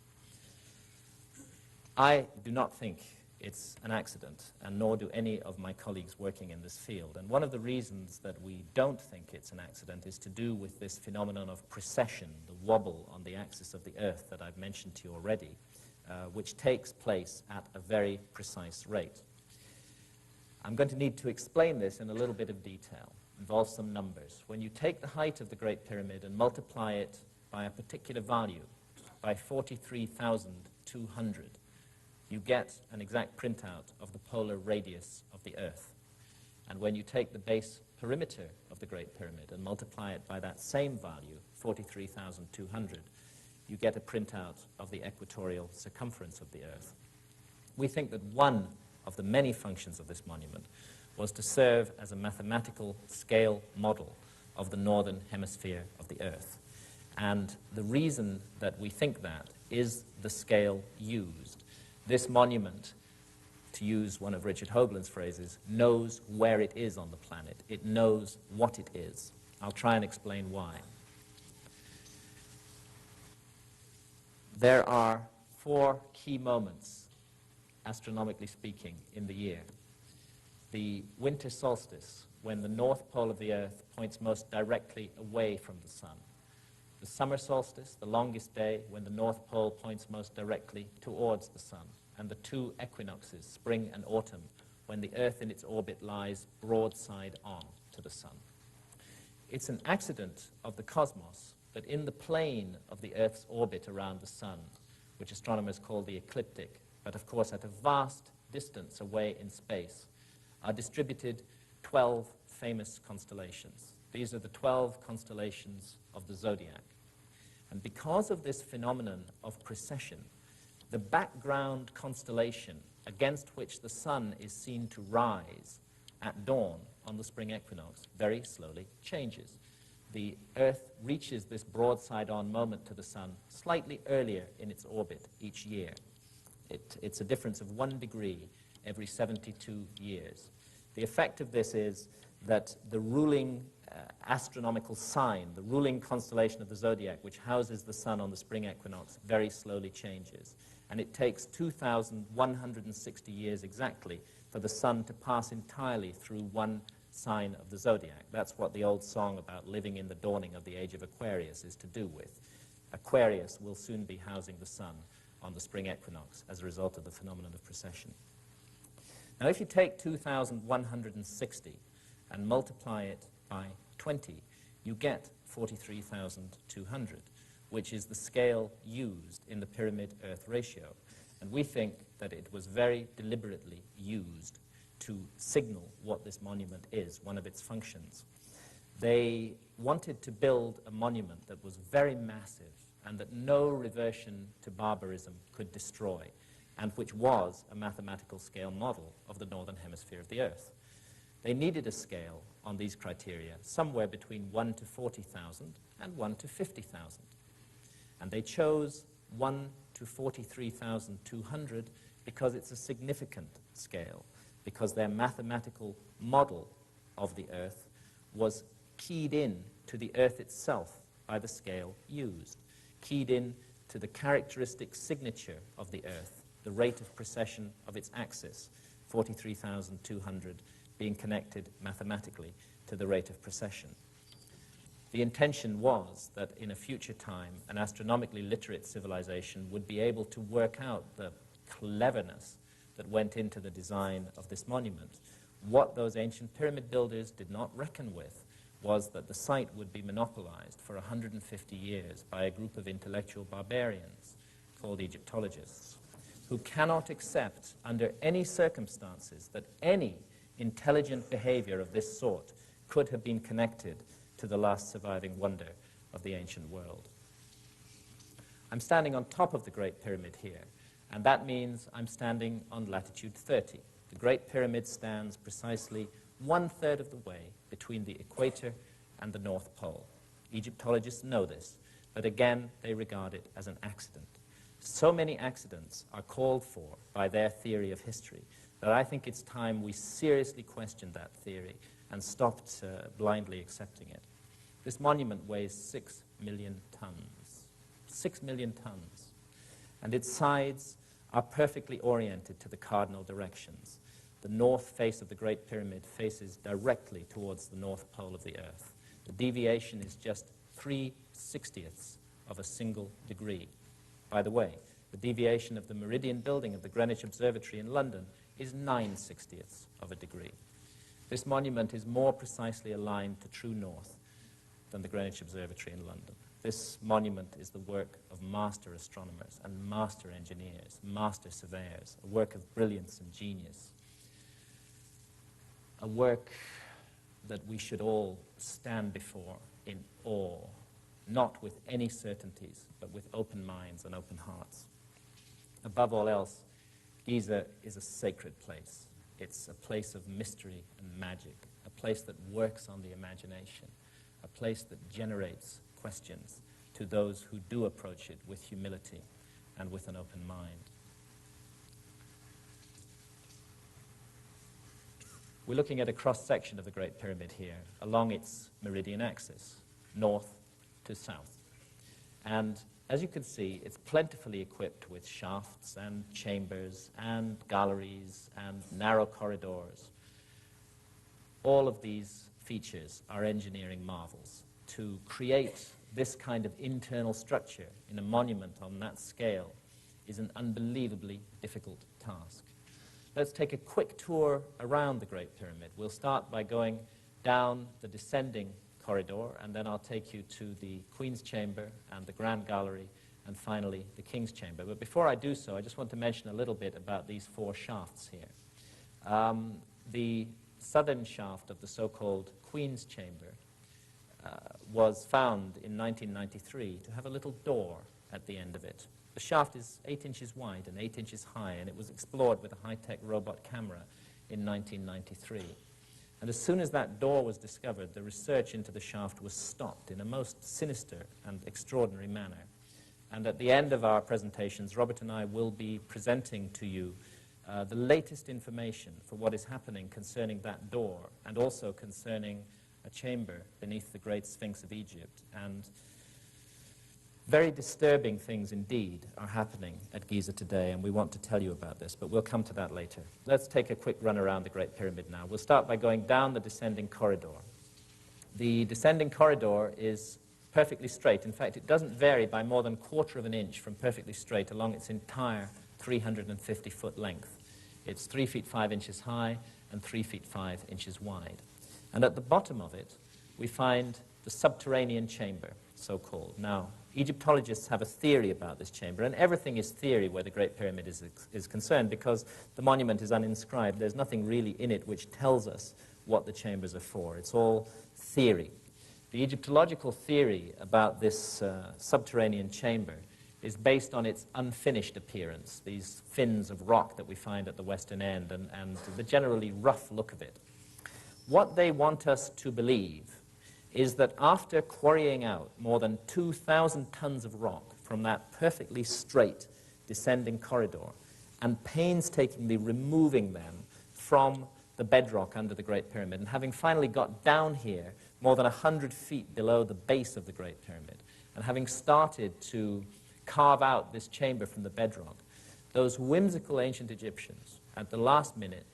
I do not think it's an accident, and nor do any of my colleagues working in this field. And one of the reasons that we don't think it's an accident is to do with this phenomenon of precession, the wobble on the axis of the Earth that I've mentioned to you already, which takes place at a very precise rate. I'm going to need to explain this in a little bit of detail, involves some numbers. When you take the height of the Great Pyramid and multiply it by a particular value, by 43,200, you get an exact printout of the polar radius of the Earth. And when you take the base perimeter of the Great Pyramid and multiply it by that same value, 43,200, you get a printout of the equatorial circumference of the Earth. We think that one of the many functions of this monument was to serve as a mathematical scale model of the northern hemisphere of the Earth. And the reason that we think that is the scale used. This monument, to use one of Richard Hoagland's phrases, knows where it is on the planet. It knows what it is. I'll try and explain why. There are 4 key moments, astronomically speaking, in the year. The winter solstice, when the north pole of the Earth points most directly away from the sun. The summer solstice, the longest day, when the north pole points most directly towards the sun. And the 2 equinoxes, spring and autumn, when the Earth in its orbit lies broadside on to the sun. It's an accident of the cosmos that in the plane of the Earth's orbit around the sun, which astronomers call the ecliptic, but of course at a vast distance away in space, are distributed 12 famous constellations. These are the 12 constellations of the zodiac. And because of this phenomenon of precession, the background constellation against which the sun is seen to rise at dawn on the spring equinox very slowly changes. The Earth reaches this broadside-on moment to the sun slightly earlier in its orbit each year. It's a difference of 1 degree every 72 years. The effect of this is that the ruling astronomical sign, the ruling constellation of the zodiac, which houses the sun on the spring equinox, very slowly changes. And it takes 2,160 years exactly for the sun to pass entirely through one sign of the zodiac. That's what the old song about living in the dawning of the age of Aquarius is to do with. Aquarius will soon be housing the sun on the spring equinox as a result of the phenomenon of precession. Now, if you take 2,160 and multiply it by 20, you get 43,200, which is the scale used in the pyramid-Earth ratio. And we think that it was very deliberately used to signal what this monument is, one of its functions. They wanted to build a monument that was very massive and that no reversion to barbarism could destroy, and which was a mathematical scale model of the northern hemisphere of the Earth. They needed a scale on these criteria somewhere between 1 to 40,000 and 1 to 50,000. And they chose 1 to 43,200 because it's a significant scale, because their mathematical model of the Earth was keyed in to the Earth itself by the scale used, keyed in to the characteristic signature of the Earth, the rate of precession of its axis, 43,200 being connected mathematically to the rate of precession. The intention was that in a future time, an astronomically literate civilization would be able to work out the cleverness that went into the design of this monument. What those ancient pyramid builders did not reckon with was that the site would be monopolized for 150 years by a group of intellectual barbarians called Egyptologists, who cannot accept under any circumstances that any intelligent behavior of this sort could have been connected to the last surviving wonder of the ancient world. I'm standing on top of the Great Pyramid here, and that means I'm standing on latitude 30. The Great Pyramid stands precisely 1/3 of the way between the equator and the North Pole. Egyptologists know this, but again, they regard it as an accident. So many accidents are called for by their theory of history that I think it's time we seriously questioned that theory and stopped blindly accepting it. This monument weighs 6 million tons. 6 million tons. And its sides are perfectly oriented to the cardinal directions. The north face of the Great Pyramid faces directly towards the North Pole of the Earth. The deviation is just 3/60ths of a single degree. By the way, the deviation of the meridian building of the Greenwich Observatory in London is 9/60ths of a degree. This monument is more precisely aligned to true north than the Greenwich Observatory in London. This monument is the work of master astronomers and master engineers, master surveyors, a work of brilliance and genius, a work that we should all stand before in awe, not with any certainties, but with open minds and open hearts. Above all else, Giza is a sacred place. It's a place of mystery and magic, a place that works on the imagination, a place that generates questions to those who do approach it with humility and with an open mind. We're looking at a cross-section of the Great Pyramid here along its meridian axis, north to south. And as you can see, it's plentifully equipped with shafts and chambers and galleries and narrow corridors. All of these features are engineering marvels. To create this kind of internal structure in a monument on that scale is an unbelievably difficult task. Let's take a quick tour around the Great Pyramid. We'll start by going down the descending corridor, and then I'll take you to the Queen's Chamber and the Grand Gallery, and finally the King's Chamber. But before I do so, I just want to mention a little bit about these four shafts here. The southern shaft of the so-called Queen's Chamber was found in 1993 to have a little door at the end of it. The shaft is 8 inches wide and 8 inches high, and it was explored with a high-tech robot camera in 1993. And as soon as that door was discovered, the research into the shaft was stopped in a most sinister and extraordinary manner. And at the end of our presentations, Robert and I will be presenting to you the latest information for what is happening concerning that door, and also concerning a chamber beneath the Great Sphinx of Egypt. And very disturbing things indeed are happening at Giza today, and we want to tell you about this, but we'll come to that later. Let's take a quick run around the Great Pyramid now. We'll start by going down the descending corridor. The descending corridor is perfectly straight. In fact, it doesn't vary by more than 1/4 of an inch from perfectly straight along its entire 350-foot length. It's 3 feet 5 inches high and 3 feet 5 inches wide. And at the bottom of it, we find the subterranean chamber, so-called. Now, Egyptologists have a theory about this chamber, and everything is theory where the Great Pyramid is concerned, because the monument is uninscribed. There's nothing really in it which tells us what the chambers are for. It's all theory. The Egyptological theory about this subterranean chamber is based on its unfinished appearance, these fins of rock that we find at the western end, and the generally rough look of it. What they want us to believe is that after quarrying out more than 2,000 tons of rock from that perfectly straight descending corridor and painstakingly removing them from the bedrock under the Great Pyramid, and having finally got down here more than 100 feet below the base of the Great Pyramid, and having started to carve out this chamber from the bedrock, those whimsical ancient Egyptians at the last minute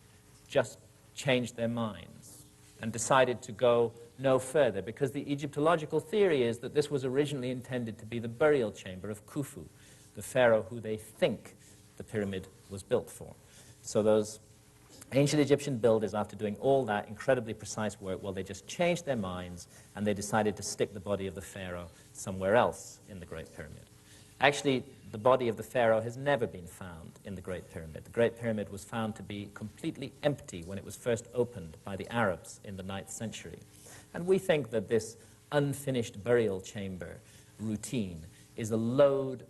just changed their minds and decided to go no further, because the Egyptological theory is that this was originally intended to be the burial chamber of Khufu, the pharaoh who they think the pyramid was built for. So those ancient Egyptian builders, after doing all that incredibly precise work, well, they just changed their minds and they decided to stick the body of the pharaoh somewhere else in the Great Pyramid. Actually, the body of the pharaoh has never been found in the Great Pyramid. The Great Pyramid was found to be completely empty when it was first opened by the Arabs in the 9th century. And we think that this unfinished burial chamber routine is a load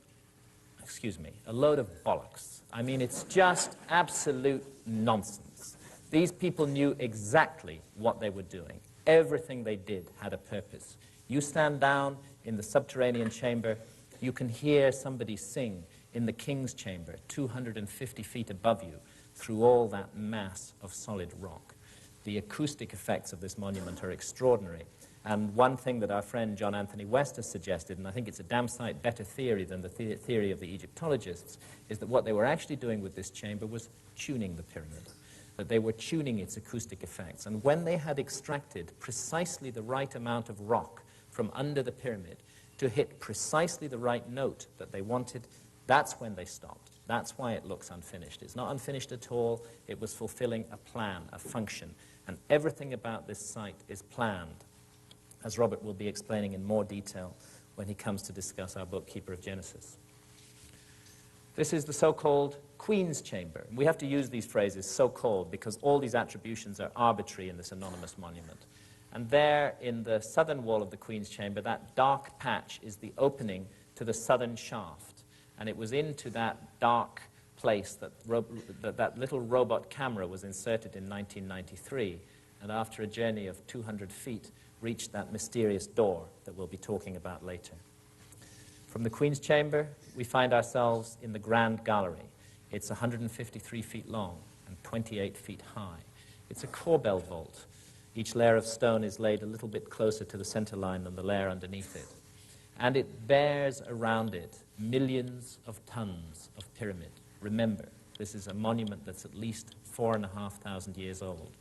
of bollocks. I mean, it's just absolute nonsense. These people knew exactly what they were doing. Everything they did had a purpose. You stand down in the subterranean chamber, you can hear somebody sing in the King's Chamber, 250 feet above you, through all that mass of solid rock. The acoustic effects of this monument are extraordinary. And one thing that our friend John Anthony West has suggested, and I think it's a damn sight better theory than the theory of the Egyptologists, is that what they were actually doing with this chamber was tuning the pyramid, that they were tuning its acoustic effects. And when they had extracted precisely the right amount of rock from under the pyramid to hit precisely the right note that they wanted, that's when they stopped. That's why it looks unfinished. It's not unfinished at all. It was fulfilling a plan, a function. And everything about this site is planned, as Robert will be explaining in more detail when he comes to discuss our book, Keeper of Genesis. This is the so-called Queen's Chamber. We have to use these phrases, so-called, because all these attributions are arbitrary in this anonymous monument. And there, in the southern wall of the Queen's Chamber, that dark patch is the opening to the southern shaft. And it was into that dark place that that little robot camera was inserted in 1993, and after a journey of 200 feet, reached that mysterious door that we'll be talking about later. From the Queen's Chamber, we find ourselves in the Grand Gallery. It's 153 feet long and 28 feet high. It's a corbel vault. Each layer of stone is laid a little bit closer to the center line than the layer underneath it. And it bears around it millions of tons of pyramid. Remember, this is a monument that's at least 4,500 years old.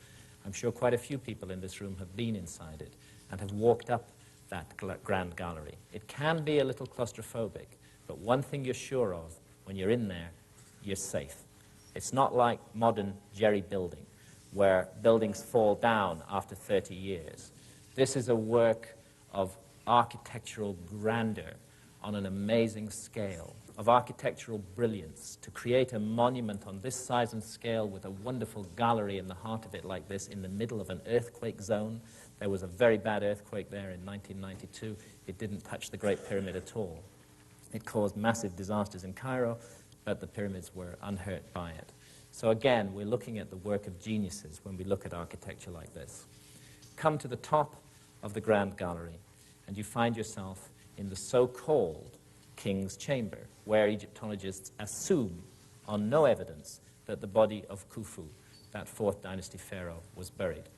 I'm sure quite a few people in this room have been inside it and have walked up that grand gallery. It can be a little claustrophobic, but one thing you're sure of, when you're in there, you're safe. It's not like modern jerry building, where buildings fall down after 30 years. This is a work of architectural grandeur on an amazing scale, of architectural brilliance. To create a monument on this size and scale with a wonderful gallery in the heart of it like this, in the middle of an earthquake zone. There was a very bad earthquake there in 1992. It didn't touch the Great Pyramid at all. It caused massive disasters in Cairo, but the pyramids were unhurt by it. So again, we're looking at the work of geniuses when we look at architecture like this. Come to the top of the Grand Gallery, and you find yourself in the so-called King's Chamber, where Egyptologists assume, on no evidence, that the body of Khufu, that 4th dynasty pharaoh, was buried.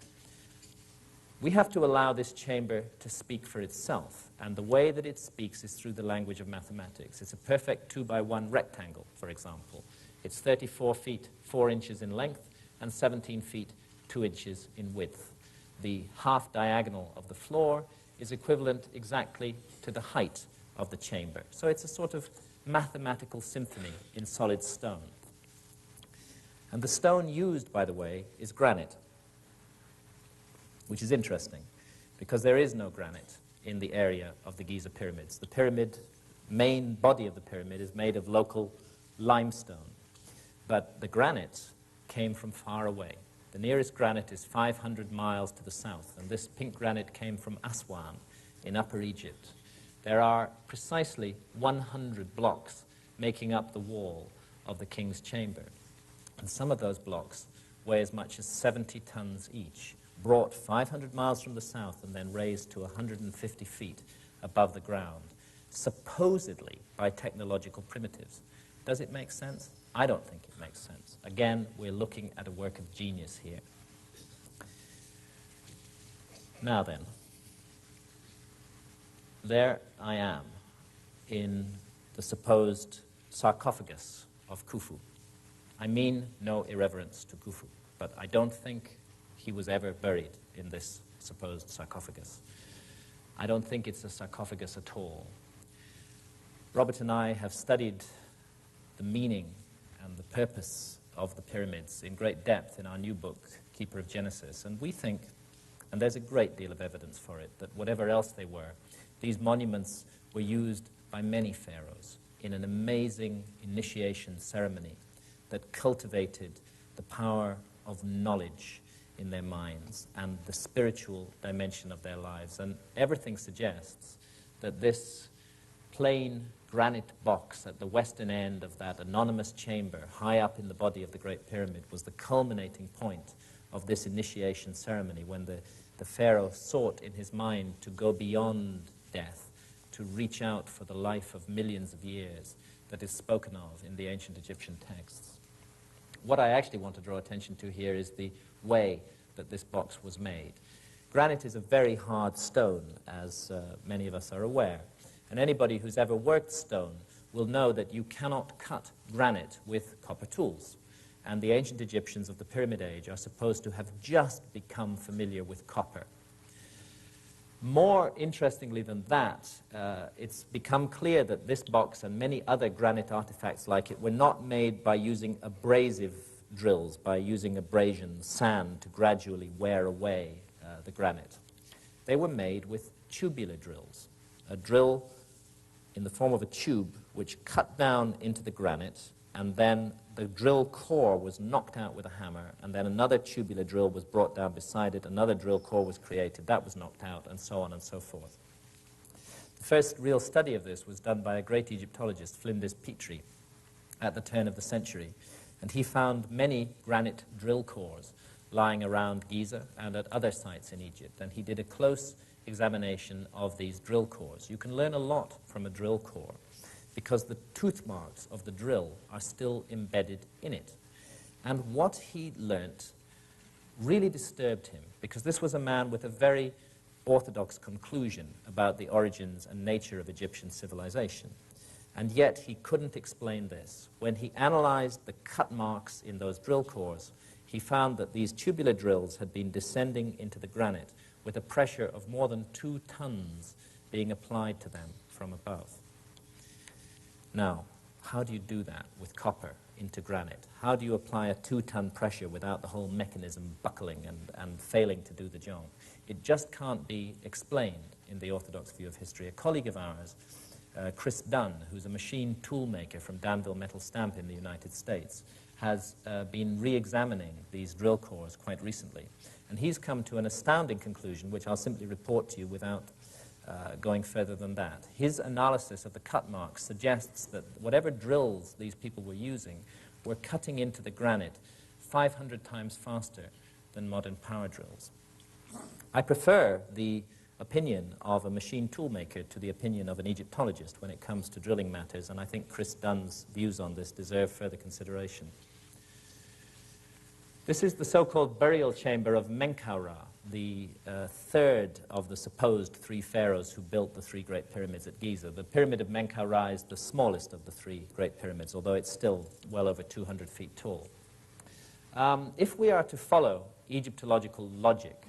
We have to allow this chamber to speak for itself, and the way that it speaks is through the language of mathematics. It's a perfect 2-by-1 rectangle, for example. It's 34 feet 4 inches in length and 17 feet 2 inches in width. The half diagonal of the floor is equivalent exactly to the height of the chamber. So it's a sort of mathematical symphony in solid stone. And the stone used, by the way, is granite, which is interesting, because there is no granite in the area of the Giza pyramids. The pyramid, main body of the pyramid, is made of local limestone, but the granite came from far away. The nearest granite is 500 miles to the south, and this pink granite came from Aswan in Upper Egypt. There are precisely 100 blocks making up the wall of the king's chamber, and some of those blocks weigh as much as 70 tons each, brought 500 miles from the south and then raised to 150 feet above the ground, supposedly by technological primitives. Does it make sense? I don't think it makes sense. Again, we're looking at a work of genius here. Now then, there I am in the supposed sarcophagus of Khufu. I mean no irreverence to Khufu, but I don't think he was ever buried in this supposed sarcophagus. I don't think it's a sarcophagus at all. Robert and I have studied the meaning and the purpose of the pyramids in great depth in our new book, Keeper of Genesis, and we think, and there's a great deal of evidence for it, that whatever else they were, these monuments were used by many pharaohs in an amazing initiation ceremony that cultivated the power of knowledge in their minds and the spiritual dimension of their lives. And everything suggests that this plain granite box at the western end of that anonymous chamber high up in the body of the Great Pyramid was the culminating point of this initiation ceremony, when the pharaoh sought in his mind to go beyond death, to reach out for the life of millions of years that is spoken of in the ancient Egyptian texts. What I actually want to draw attention to here is the way that this box was made. Granite is a very hard stone, as many of us are aware. And anybody who's ever worked stone will know that you cannot cut granite with copper tools. And the ancient Egyptians of the Pyramid Age are supposed to have just become familiar with copper. More interestingly than that, it's become clear that this box and many other granite artifacts like it were not made by using abrasive drills, by using abrasion, sand, to gradually wear away the granite. They were made with tubular drills, a drill in the form of a tube which cut down into the granite, and then the drill core was knocked out with a hammer, and then another tubular drill was brought down beside it, another drill core was created, that was knocked out, and so on and so forth. The first real study of this was done by a great Egyptologist, Flinders Petrie, at the turn of the century, and he found many granite drill cores lying around Giza and at other sites in Egypt, and he did a close examination of these drill cores. You can learn a lot from a drill core, because the tooth marks of the drill are still embedded in it. And what he learnt really disturbed him, because this was a man with a very orthodox conclusion about the origins and nature of Egyptian civilization. And yet he couldn't explain this. When he analyzed the cut marks in those drill cores, he found that these tubular drills had been descending into the granite with a pressure of more than 2 tons being applied to them from above. Now, how do you do that with copper into granite? How do you apply a 2-ton pressure without the whole mechanism buckling and failing to do the job? It just can't be explained in the orthodox view of history. A colleague of ours, Chris Dunn, who's a machine tool maker from Danville Metal Stamp in the United States, has been re-examining these drill cores quite recently. And he's come to an astounding conclusion, which I'll simply report to you without going further than that. His analysis of the cut marks suggests that whatever drills these people were using were cutting into the granite 500 times faster than modern power drills. I prefer the opinion of a machine toolmaker to the opinion of an Egyptologist when it comes to drilling matters, and I think Chris Dunn's views on this deserve further consideration. This is the so-called burial chamber of Menkaura, the third of the supposed 3 pharaohs who built the 3 Great Pyramids at Giza. The Pyramid of Menkaura is the smallest of the 3 Great Pyramids, although it's still well over 200 feet tall. If we are to follow Egyptological logic,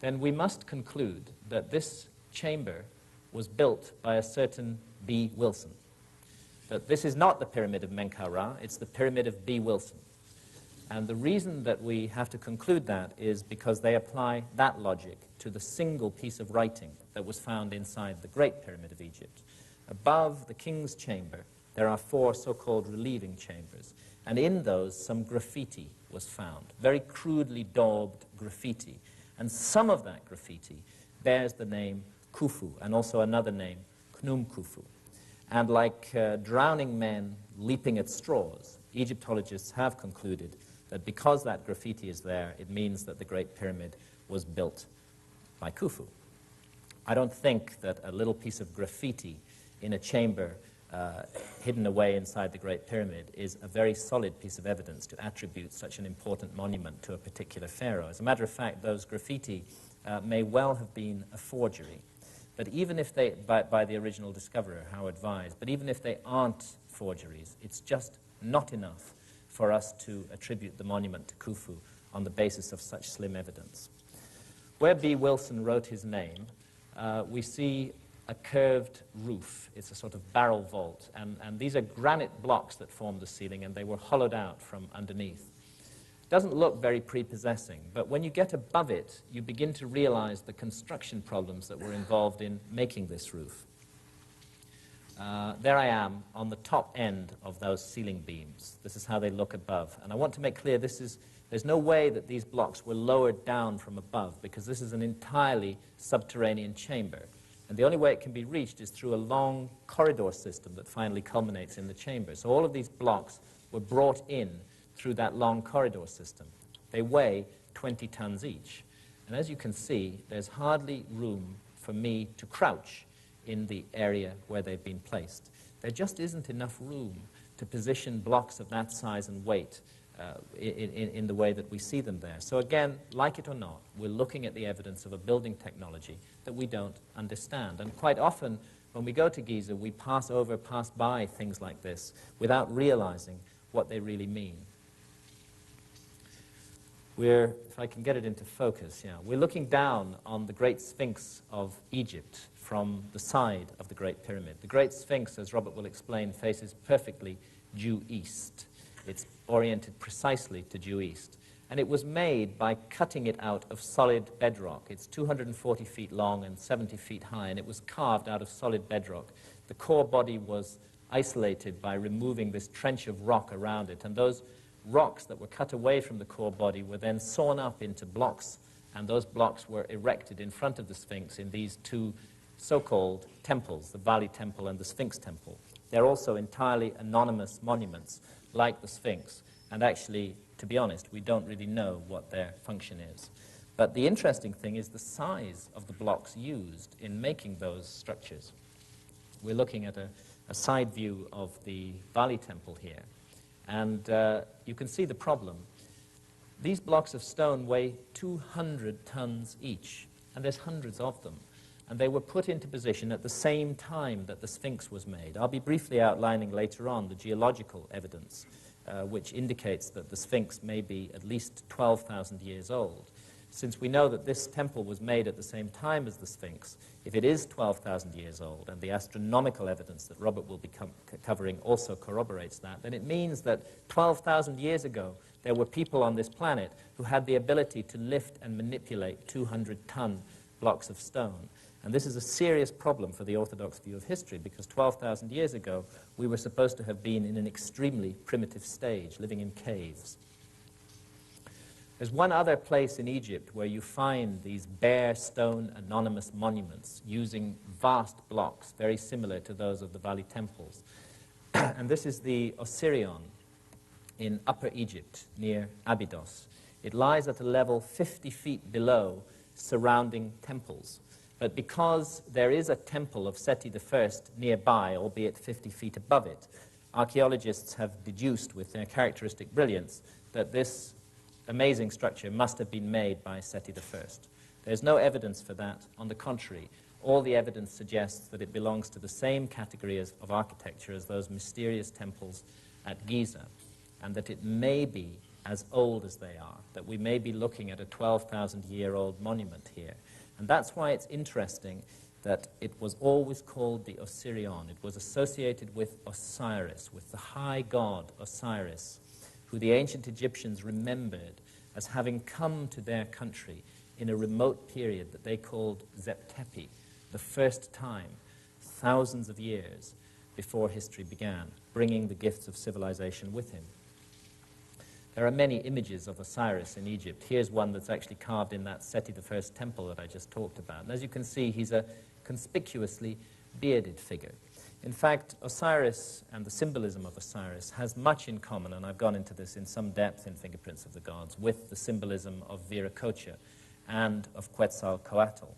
then we must conclude that this chamber was built by a certain B. Wilson. That this is not the Pyramid of Menkaura, it's the Pyramid of B. Wilson. And the reason that we have to conclude that is because they apply that logic to the single piece of writing that was found inside the Great Pyramid of Egypt. Above the king's chamber, there are 4 so-called relieving chambers, and in those some graffiti was found, very crudely daubed graffiti. And some of that graffiti bears the name Khufu, and also another name, Khnum Khufu. And like drowning men leaping at straws, Egyptologists have concluded that because that graffiti is there, it means that the Great Pyramid was built by Khufu. I don't think that a little piece of graffiti in a chamber hidden away inside the Great Pyramid is a very solid piece of evidence to attribute such an important monument to a particular pharaoh. As a matter of fact, those graffiti may well have been a forgery. But even if they, by the original discoverer, Howard Vyse, but even if they aren't forgeries, it's just not enough for us to attribute the monument to Khufu on the basis of such slim evidence. Where B. Wilson wrote his name, we see a curved roof. It's a sort of barrel vault, and these are granite blocks that form the ceiling, and they were hollowed out from underneath. It doesn't look very prepossessing, but when you get above it, you begin to realize the construction problems that were involved in making this roof. There I am on the top end of those ceiling beams. This is how they look above. And I want to make clear there's no way that these blocks were lowered down from above, because this is an entirely subterranean chamber. And the only way it can be reached is through a long corridor system that finally culminates in the chamber. So all of these blocks were brought in through that long corridor system. They weigh 20 tons each. And as you can see, there's hardly room for me to crouch in the area where they've been placed. There just isn't enough room to position blocks of that size and weight in the way that we see them there. So again, like it or not, we're looking at the evidence of a building technology that we don't understand. And quite often, when we go to Giza, we pass by things like this without realizing what they really mean. If I can get it into focus, we're looking down on the Great Sphinx of Egypt from the side of the Great Pyramid. The Great Sphinx, as Robert will explain, faces perfectly due east. It's oriented precisely to due east. And it was made by cutting it out of solid bedrock. It's 240 feet long and 70 feet high, and it was carved out of solid bedrock. The core body was isolated by removing this trench of rock around it, and those rocks that were cut away from the core body were then sawn up into blocks, and those blocks were erected in front of the Sphinx in these 2 so-called temples, the Valley Temple and the Sphinx Temple. They're also entirely anonymous monuments, like the Sphinx, and actually, to be honest, we don't really know what their function is. But the interesting thing is the size of the blocks used in making those structures. We're looking at a side view of the Valley Temple here, and you can see the problem. These blocks of stone weigh 200 tons each, and there's hundreds of them. And they were put into position at the same time that the Sphinx was made. I'll be briefly outlining later on the geological evidence, which indicates that the Sphinx may be at least 12,000 years old. Since we know that this temple was made at the same time as the Sphinx, if it is 12,000 years old, and the astronomical evidence that Robert will be covering also corroborates that, then it means that 12,000 years ago, there were people on this planet who had the ability to lift and manipulate 200-ton blocks of stone. And this is a serious problem for the orthodox view of history, because 12,000 years ago, we were supposed to have been in an extremely primitive stage, living in caves. There's one other place in Egypt where you find these bare stone anonymous monuments using vast blocks, very similar to those of the Valley temples. And this is the Osirion in Upper Egypt, near Abydos. It lies at a level 50 feet below surrounding temples. But because there is a temple of Seti I nearby, albeit 50 feet above it, archaeologists have deduced with their characteristic brilliance that this amazing structure must have been made by Seti I. There's no evidence for that. On the contrary, all the evidence suggests that it belongs to the same category of architecture as those mysterious temples at Giza, and that it may be as old as they are, that we may be looking at a 12,000-year-old monument here. And that's why it's interesting that it was always called the Osirion. It was associated with Osiris, with the high god Osiris, who the ancient Egyptians remembered as having come to their country in a remote period that they called Zeptepi, the first time, thousands of years before history began, bringing the gifts of civilization with him. There are many images of Osiris in Egypt. Here's one that's actually carved in that Seti I temple that I just talked about. And as you can see, he's a conspicuously bearded figure. In fact, Osiris and the symbolism of Osiris has much in common, and I've gone into this in some depth in Fingerprints of the Gods, with the symbolism of Viracocha and of Quetzalcoatl.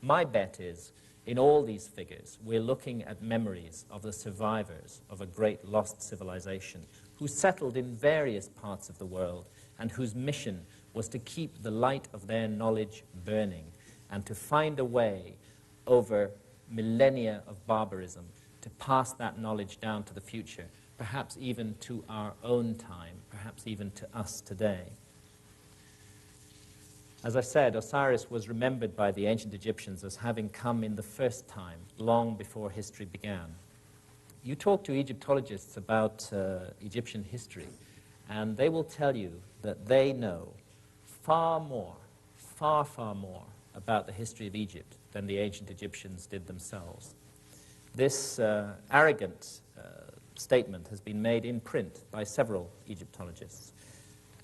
My bet is, in all these figures, we're looking at memories of the survivors of a great lost civilization who settled in various parts of the world and whose mission was to keep the light of their knowledge burning and to find a way over millennia of barbarism to pass that knowledge down to the future, perhaps even to our own time, perhaps even to us today. As I said, Osiris was remembered by the ancient Egyptians as having come in the first time, long before history began. You talk to Egyptologists about Egyptian history, and they will tell you that they know far more about the history of Egypt than the ancient Egyptians did themselves. This arrogant statement has been made in print by several Egyptologists,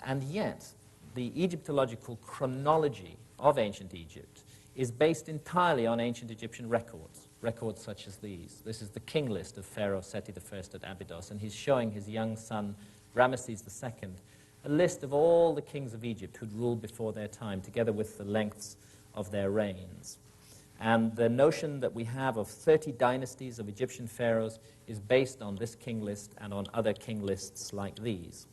and yet the Egyptological chronology of ancient Egypt is based entirely on ancient Egyptian records, records such as these. This is the king list of Pharaoh Seti I at Abydos, and he's showing his young son, Ramesses II, a list of all the kings of Egypt who'd ruled before their time, together with the lengths of their reigns. And the notion that we have of 30 dynasties of Egyptian pharaohs is based on this king list and on other king lists like these.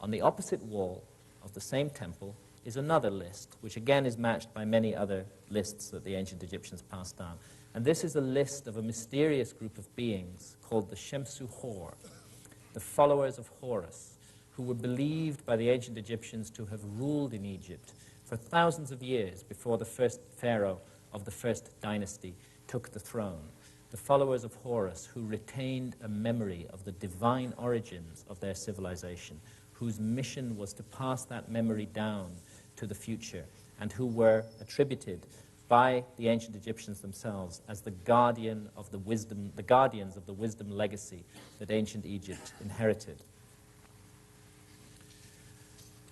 On the opposite wall of the same temple is another list, which again is matched by many other lists that the ancient Egyptians passed down. And this is a list of a mysterious group of beings called the Shemsu Hor, the followers of Horus, who were believed by the ancient Egyptians to have ruled in Egypt for thousands of years before the first pharaoh of the first dynasty took the throne. The followers of Horus, who retained a memory of the divine origins of their civilization, whose mission was to pass that memory down to the future, and who were attributed by the ancient Egyptians themselves as the guardians of the wisdom legacy that ancient Egypt inherited.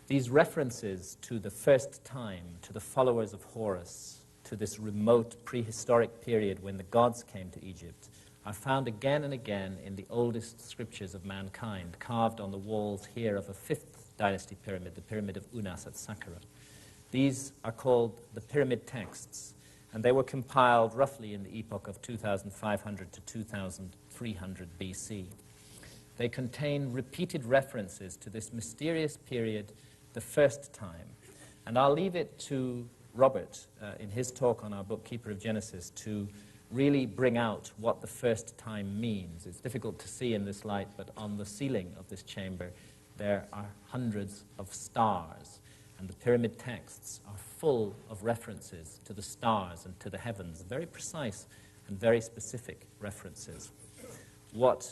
These references to the first time, to the followers of Horus, to this remote prehistoric period when the gods came to Egypt, are found again and again in the oldest scriptures of mankind, carved on the walls here of a 5th dynasty pyramid, the Pyramid of Unas at Saqqara. These are called the pyramid texts, and they were compiled roughly in the epoch of 2500 to 2300 BC. They contain repeated references to this mysterious period the first time. And I'll leave it to Robert, in his talk on our book, Keeper of Genesis, to really bring out what the first time means. It's difficult to see in this light, but on the ceiling of this chamber, there are hundreds of stars, and the pyramid texts are full of references to the stars and to the heavens, very precise and very specific references. What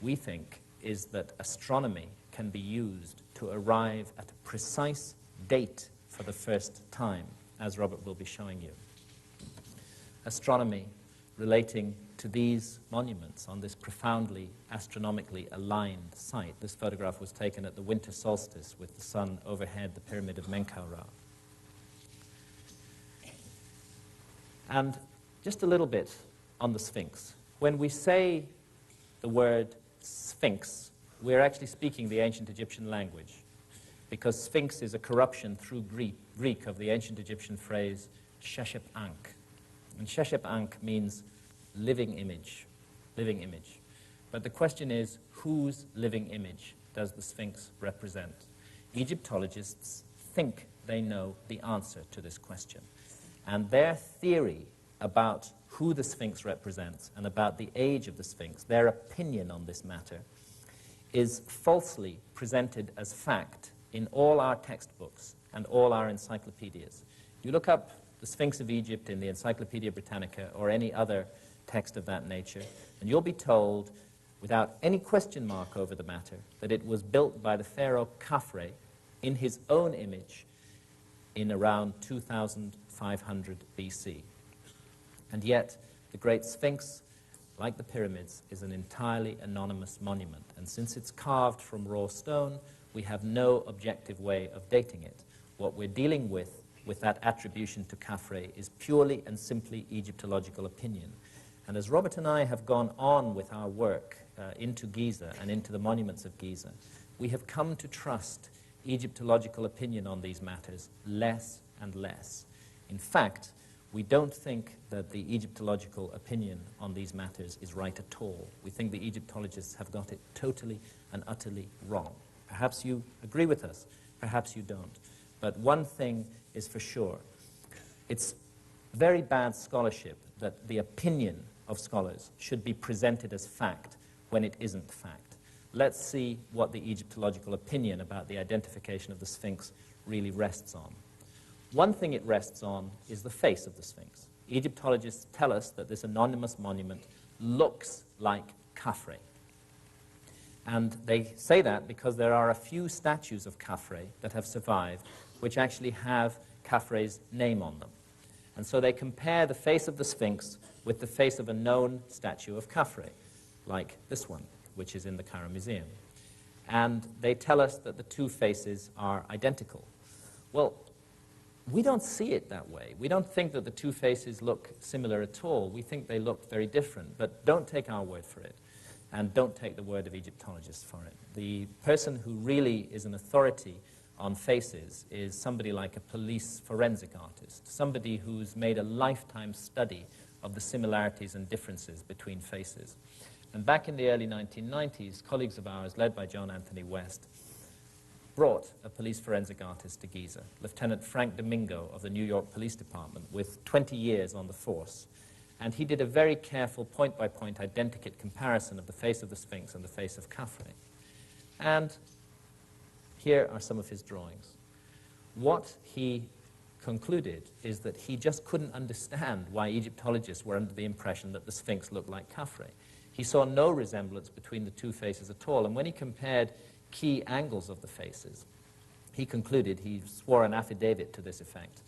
we think is that astronomy can be used to arrive at a precise date for the first time, as Robert will be showing you. Astronomy relating to these monuments on this profoundly astronomically aligned site. This photograph was taken at the winter solstice with the sun overhead the pyramid of Menkaure. And just a little bit on the Sphinx. When we say the word Sphinx, we're actually speaking the ancient Egyptian language, because Sphinx is a corruption through Greek of the ancient Egyptian phrase sheshep-ankh. And sheshep-ankh means living image, living image. But the question is, whose living image does the Sphinx represent? Egyptologists think they know the answer to this question. And their theory about who the Sphinx represents and about the age of the Sphinx, their opinion on this matter, is falsely presented as fact in all our textbooks and all our encyclopedias. You look up the Sphinx of Egypt in the Encyclopedia Britannica or any other text of that nature, and you'll be told, without any question mark over the matter, that it was built by the pharaoh Khafre in his own image in around 2500 BC. And yet, the Great Sphinx, like the pyramids, is an entirely anonymous monument. And since it's carved from raw stone, we have no objective way of dating it. What we're dealing with that attribution to Khafre is purely and simply Egyptological opinion. And as Robert and I have gone on with our work into Giza and into the monuments of Giza, we have come to trust Egyptological opinion on these matters less and less. In fact, we don't think that the Egyptological opinion on these matters is right at all. We think the Egyptologists have got it totally and utterly wrong. Perhaps you agree with us, perhaps you don't. But one thing is for sure. It's very bad scholarship that the opinion of scholars should be presented as fact when it isn't fact. Let's see what the Egyptological opinion about the identification of the Sphinx really rests on. One thing it rests on is the face of the Sphinx. Egyptologists tell us that this anonymous monument looks like Khafre. And they say that because there are a few statues of Khafre that have survived which actually have Khafre's name on them. And so they compare the face of the Sphinx with the face of a known statue of Khafre, like this one, which is in the Cairo Museum. And they tell us that the two faces are identical. Well, we don't see it that way. We don't think that the two faces look similar at all. We think they look very different. But don't take our word for it, and don't take the word of Egyptologists for it. The person who really is an authority on faces is somebody like a police forensic artist, somebody who's made a lifetime study of the similarities and differences between faces. And back in the early 1990s, colleagues of ours, led by John Anthony West, brought a police forensic artist to Giza, Lieutenant Frank Domingo of the New York Police Department, with 20 years on the force. And he did a very careful point-by-point identikit comparison of the face of the Sphinx and the face of Khafre. And here are some of his drawings. What he concluded is that he just couldn't understand why Egyptologists were under the impression that the Sphinx looked like Khafre. He saw no resemblance between the two faces at all, and when he compared key angles of the faces, he concluded, he swore an affidavit to this effect,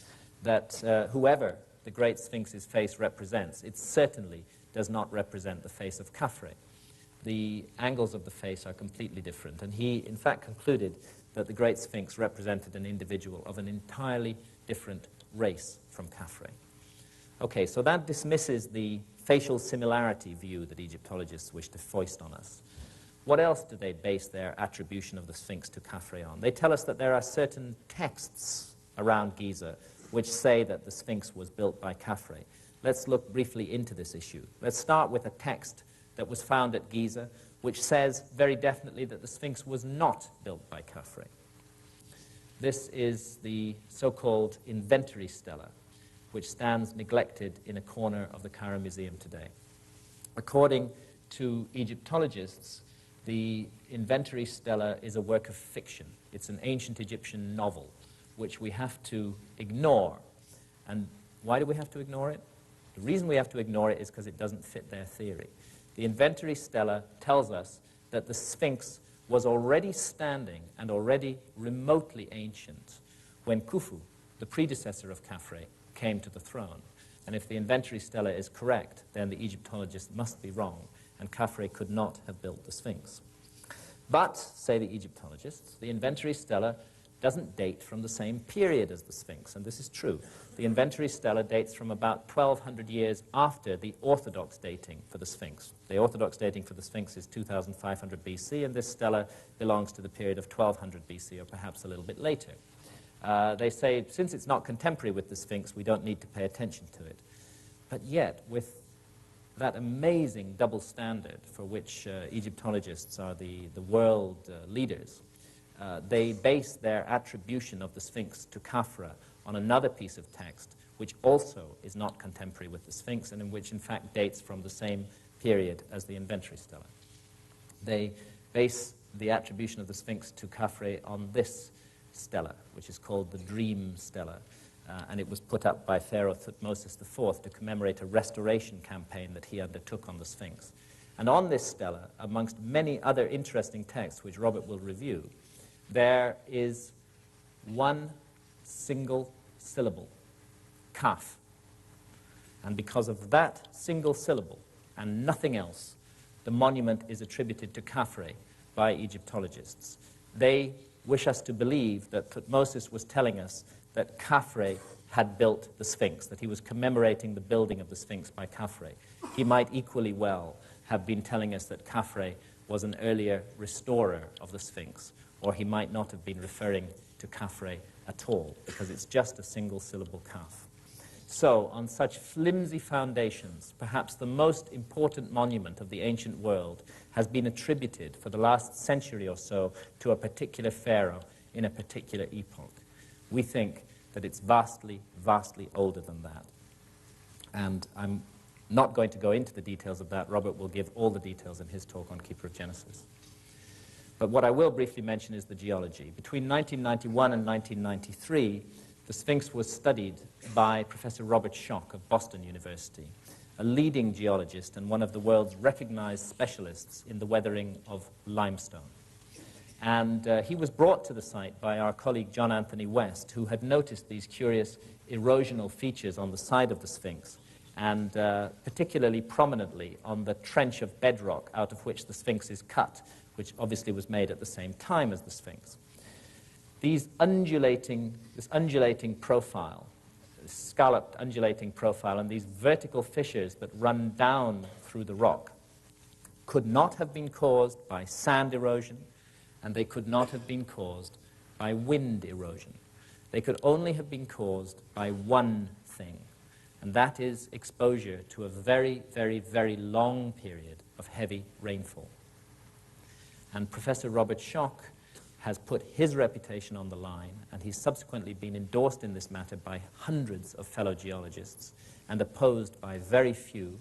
that whoever the Great Sphinx's face represents, it certainly does not represent the face of Khafre. The angles of the face are completely different, and he, in fact, concluded that the Great Sphinx represented an individual of an entirely different race from Khafre. Okay, so that dismisses the facial similarity view that Egyptologists wish to foist on us. What else do they base their attribution of the Sphinx to Khafre on? They tell us that there are certain texts around Giza which say that the Sphinx was built by Khafre. Let's look briefly into this issue. Let's start with a text that was found at Giza which says very definitely that the Sphinx was not built by Khafre. This is the so-called inventory stela, which stands neglected in a corner of the Cairo Museum today. According to Egyptologists, the inventory stela is a work of fiction. It's an ancient Egyptian novel, which we have to ignore. And why do we have to ignore it? The reason we have to ignore it is because it doesn't fit their theory. The inventory stela tells us that the Sphinx was already standing and already remotely ancient when Khufu, the predecessor of Khafre, came to the throne. And if the inventory stela is correct, then the Egyptologists must be wrong, and Khafre could not have built the Sphinx. But, say the Egyptologists, the inventory stela doesn't date from the same period as the Sphinx, and this is true. The inventory stela dates from about 1,200 years after the orthodox dating for the Sphinx. The orthodox dating for the Sphinx is 2,500 BC, and this stela belongs to the period of 1,200 BC, or perhaps a little bit later. They say, since it's not contemporary with the Sphinx, we don't need to pay attention to it. But yet, with that amazing double standard for which Egyptologists are the world leaders, they base their attribution of the Sphinx to Khafre on another piece of text, which also is not contemporary with the Sphinx, and in which, in fact, dates from the same period as the inventory stela. They base the attribution of the Sphinx to Khafre on this stela, which is called the Dream Stela, and it was put up by Pharaoh Thutmose IV to commemorate a restoration campaign that he undertook on the Sphinx. And on this stela, amongst many other interesting texts which Robert will review, there is one single syllable, kaf. And because of that single syllable and nothing else, the monument is attributed to Khafre by Egyptologists. They wish us to believe that Thutmose was telling us that Khafre had built the Sphinx, that he was commemorating the building of the Sphinx by Khafre. He might equally well have been telling us that Khafre was an earlier restorer of the Sphinx, or he might not have been referring to Khafre at all, because it's just a single syllable kaf. So, on such flimsy foundations, perhaps the most important monument of the ancient world has been attributed for the last century or so to a particular pharaoh in a particular epoch. We think that it's vastly, vastly older than that. And I'm not going to go into the details of that. Robert will give all the details in his talk on Keeper of Genesis. But what I will briefly mention is the geology. Between 1991 and 1993, the Sphinx was studied by Professor Robert Schoch of Boston University, a leading geologist and one of the world's recognized specialists in the weathering of limestone. And he was brought to the site by our colleague John Anthony West, who had noticed these curious erosional features on the side of the Sphinx, and particularly prominently on the trench of bedrock out of which the Sphinx is cut, which obviously was made at the same time as the Sphinx. This undulating profile, this scalloped undulating profile, and these vertical fissures that run down through the rock could not have been caused by sand erosion, and they could not have been caused by wind erosion. They could only have been caused by one thing, and that is exposure to a very, very, very long period of heavy rainfall. And Professor Robert Schoch has put his reputation on the line, and he's subsequently been endorsed in this matter by hundreds of fellow geologists and opposed by very few,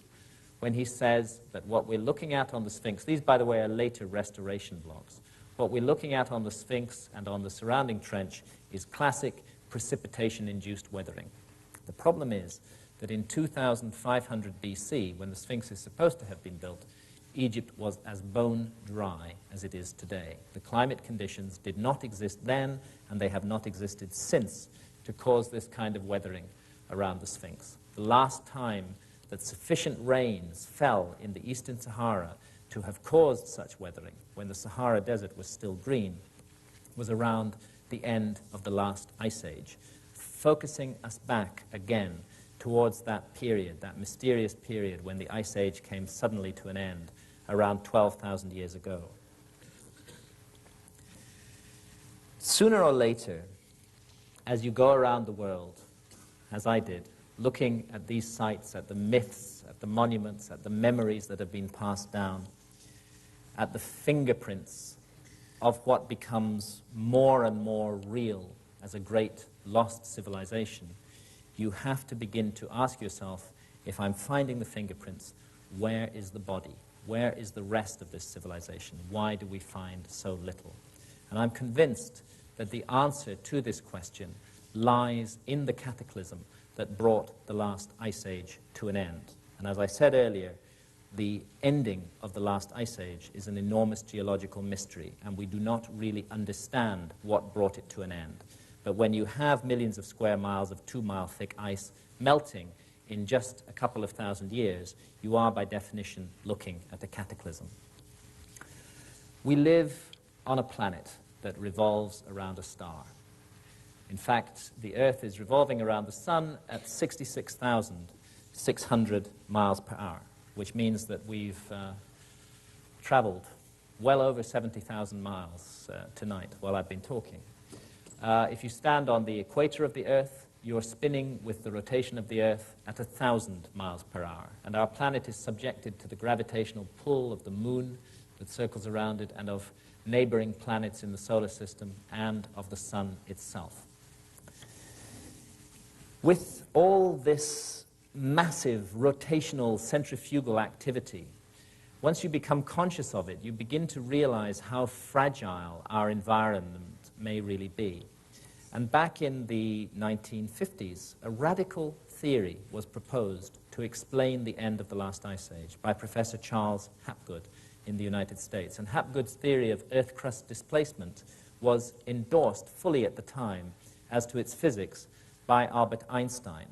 when he says that what we're looking at on the Sphinx, these, by the way, are later restoration blocks, what we're looking at on the Sphinx and on the surrounding trench is classic precipitation-induced weathering. The problem is that in 2500 BC, when the Sphinx is supposed to have been built, Egypt was as bone dry as it is today. The climate conditions did not exist then, and they have not existed since, to cause this kind of weathering around the Sphinx. The last time that sufficient rains fell in the Eastern Sahara to have caused such weathering, when the Sahara Desert was still green, was around the end of the last ice age, focusing us back again towards that period, that mysterious period when the ice age came suddenly to an end around 12,000 years ago. Sooner or later, as you go around the world, as I did, looking at these sites, at the myths, at the monuments, at the memories that have been passed down, at the fingerprints of what becomes more and more real as a great lost civilization, you have to begin to ask yourself, if I'm finding the fingerprints, where is the body? Where is the rest of this civilization? Why do we find so little? And I'm convinced that the answer to this question lies in the cataclysm that brought the last ice age to an end. And as I said earlier, the ending of the last ice age is an enormous geological mystery, and we do not really understand what brought it to an end. But when you have millions of square miles of 2-mile thick ice melting in just a couple of thousand years, you are by definition looking at a cataclysm. We live on a planet that revolves around a star. In fact, the Earth is revolving around the Sun at 66,600 miles per hour, which means that we've traveled well over 70,000 miles tonight while I've been talking. If you stand on the equator of the Earth, you're spinning with the rotation of the Earth at 1,000 miles per hour. And our planet is subjected to the gravitational pull of the Moon that circles around it, and of neighboring planets in the solar system, and of the Sun itself. With all this massive rotational centrifugal activity, once you become conscious of it, you begin to realize how fragile our environment may really be. And back in the 1950s, a radical theory was proposed to explain the end of the last ice age by Professor Charles Hapgood in the United States. And Hapgood's theory of Earth crust displacement was endorsed fully at the time as to its physics by Albert Einstein.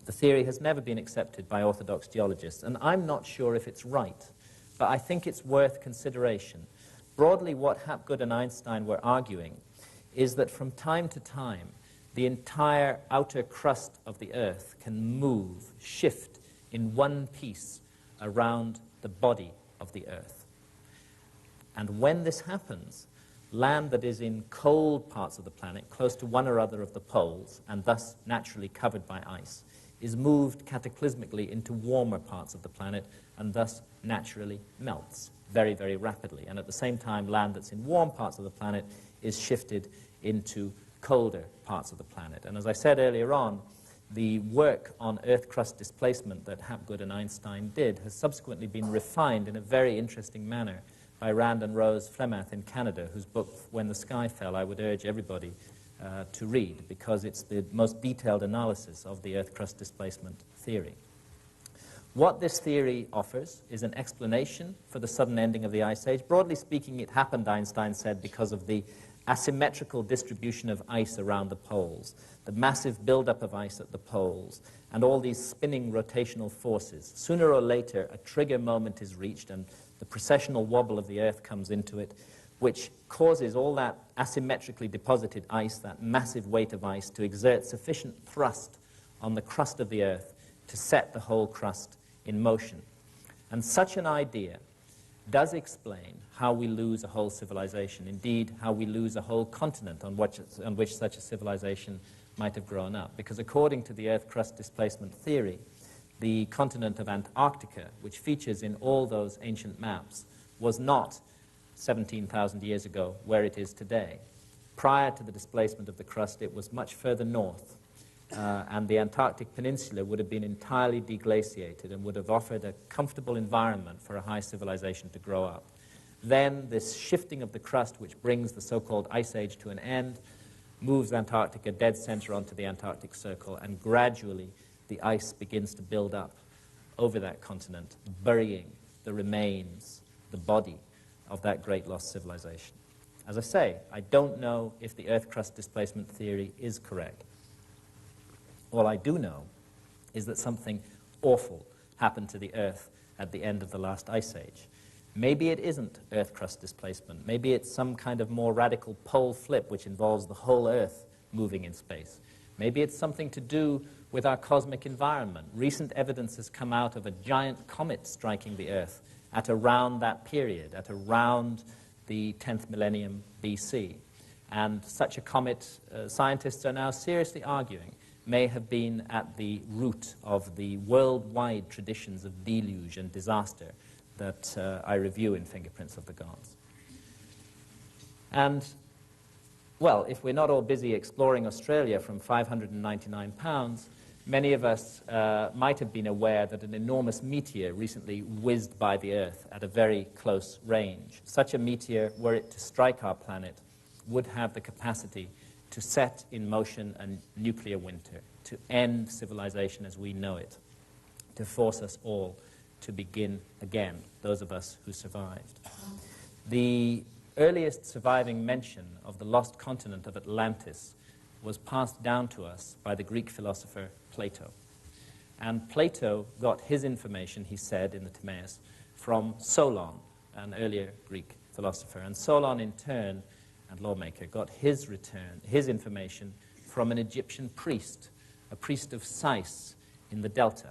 The theory has never been accepted by orthodox geologists, and I'm not sure if it's right, but I think it's worth consideration. Broadly, what Hapgood and Einstein were arguing is that from time to time, the entire outer crust of the Earth can move, shift in one piece around the body of the Earth. And when this happens, land that is in cold parts of the planet, close to one or other of the poles, and thus naturally covered by ice, is moved cataclysmically into warmer parts of the planet, and thus naturally melts very, very rapidly. And at the same time, land that's in warm parts of the planet is shifted into colder parts of the planet. And as I said earlier on, the work on Earth crust displacement that Hapgood and Einstein did has subsequently been refined in a very interesting manner by Rand and Rose Flemath in Canada, whose book, When the Sky Fell, I would urge everybody to read, because it's the most detailed analysis of the Earth crust displacement theory. What this theory offers is an explanation for the sudden ending of the Ice Age. Broadly speaking, it happened, Einstein said, because of the asymmetrical distribution of ice around the poles, the massive buildup of ice at the poles, and all these spinning rotational forces. Sooner or later, a trigger moment is reached, and the precessional wobble of the Earth comes into it, which causes all that asymmetrically deposited ice, that massive weight of ice, to exert sufficient thrust on the crust of the Earth to set the whole crust in motion. And such an idea does explain how we lose a whole civilization, indeed how we lose a whole continent on which such a civilization might have grown up. Because according to the Earth crust displacement theory, the continent of Antarctica, which features in all those ancient maps, was not 17,000 years ago where it is today. Prior to the displacement of the crust, it was much further north, and the Antarctic Peninsula would have been entirely deglaciated and would have offered a comfortable environment for a high civilization to grow up. Then this shifting of the crust, which brings the so-called Ice Age to an end, moves Antarctica dead center onto the Antarctic Circle, and gradually the ice begins to build up over that continent, burying the remains, the body of that great lost civilization. As I say, I don't know if the Earth crust displacement theory is correct. All I do know is that something awful happened to the Earth at the end of the last Ice Age. Maybe it isn't Earth crust displacement. Maybe it's some kind of more radical pole flip which involves the whole Earth moving in space. Maybe it's something to do with our cosmic environment. Recent evidence has come out of a giant comet striking the Earth at around that period, at around the 10th millennium BC. And such a comet, scientists are now seriously arguing, may have been at the root of the worldwide traditions of deluge and disaster that I review in Fingerprints of the Gods. And Well, if we're not all busy exploring Australia from 599 pounds, many of us might have been aware that an enormous meteor recently whizzed by the Earth at a very close range. Such a meteor, were it to strike our planet, would have the capacity to set in motion a nuclear winter, to end civilization as we know it, to force us all to begin again, those of us who survived. The earliest surviving mention of the lost continent of Atlantis was passed down to us by the Greek philosopher Plato. And Plato got his information, he said in the Timaeus, from Solon, an earlier Greek philosopher. And Solon, in turn, and lawmaker, got his information from an Egyptian priest, a priest of Sais in the Delta.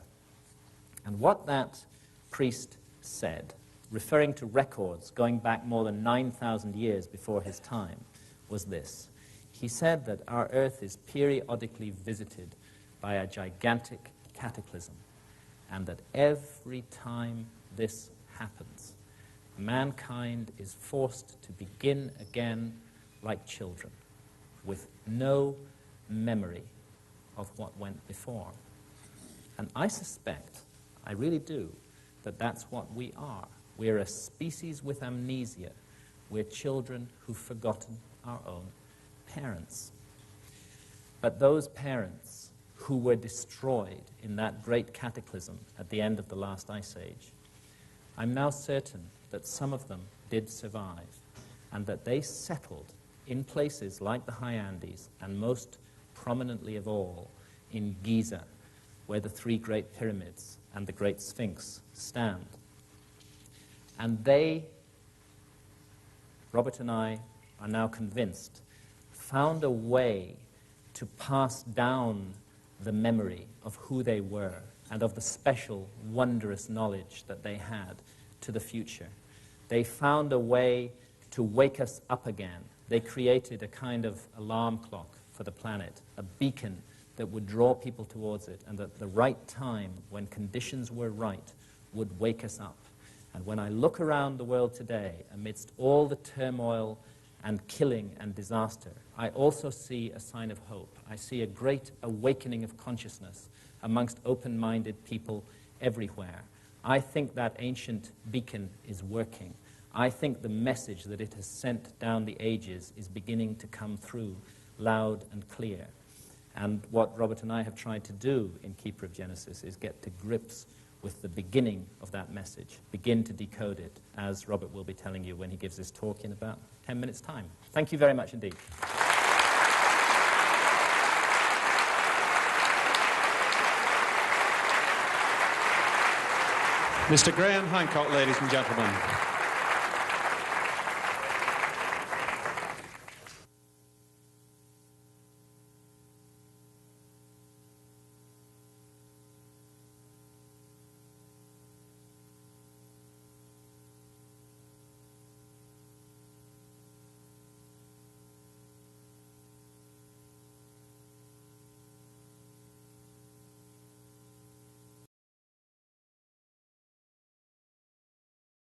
And what that priest said, referring to records going back more than 9,000 years before his time, was this. He said that our Earth is periodically visited by a gigantic cataclysm, and that every time this happens, mankind is forced to begin again like children, with no memory of what went before. And I suspect, I really do, that that's what we are. We're a species with amnesia. We're children who've forgotten our own parents. But those parents who were destroyed in that great cataclysm at the end of the last ice age, I'm now certain that some of them did survive, and that they settled in places like the high Andes, and most prominently of all in Giza, where the three great pyramids and the great Sphinx stand. And they, Robert and I are now convinced, found a way to pass down the memory of who they were and of the special, wondrous knowledge that they had to the future. They found a way to wake us up again. They created a kind of alarm clock for the planet, a beacon that would draw people towards it, and at the right time, when conditions were right, would wake us up. And when I look around the world today, amidst all the turmoil and killing and disaster, I also see a sign of hope. I see a great awakening of consciousness amongst open-minded people everywhere. I think that ancient beacon is working. I think the message that it has sent down the ages is beginning to come through loud and clear. And what Robert and I have tried to do in Keeper of Genesis is get to grips with the beginning of that message, begin to decode it, as Robert will be telling you when he gives his talk in about 10 minutes' time. Thank you very much indeed. Mr. Graham Hancock, ladies and gentlemen.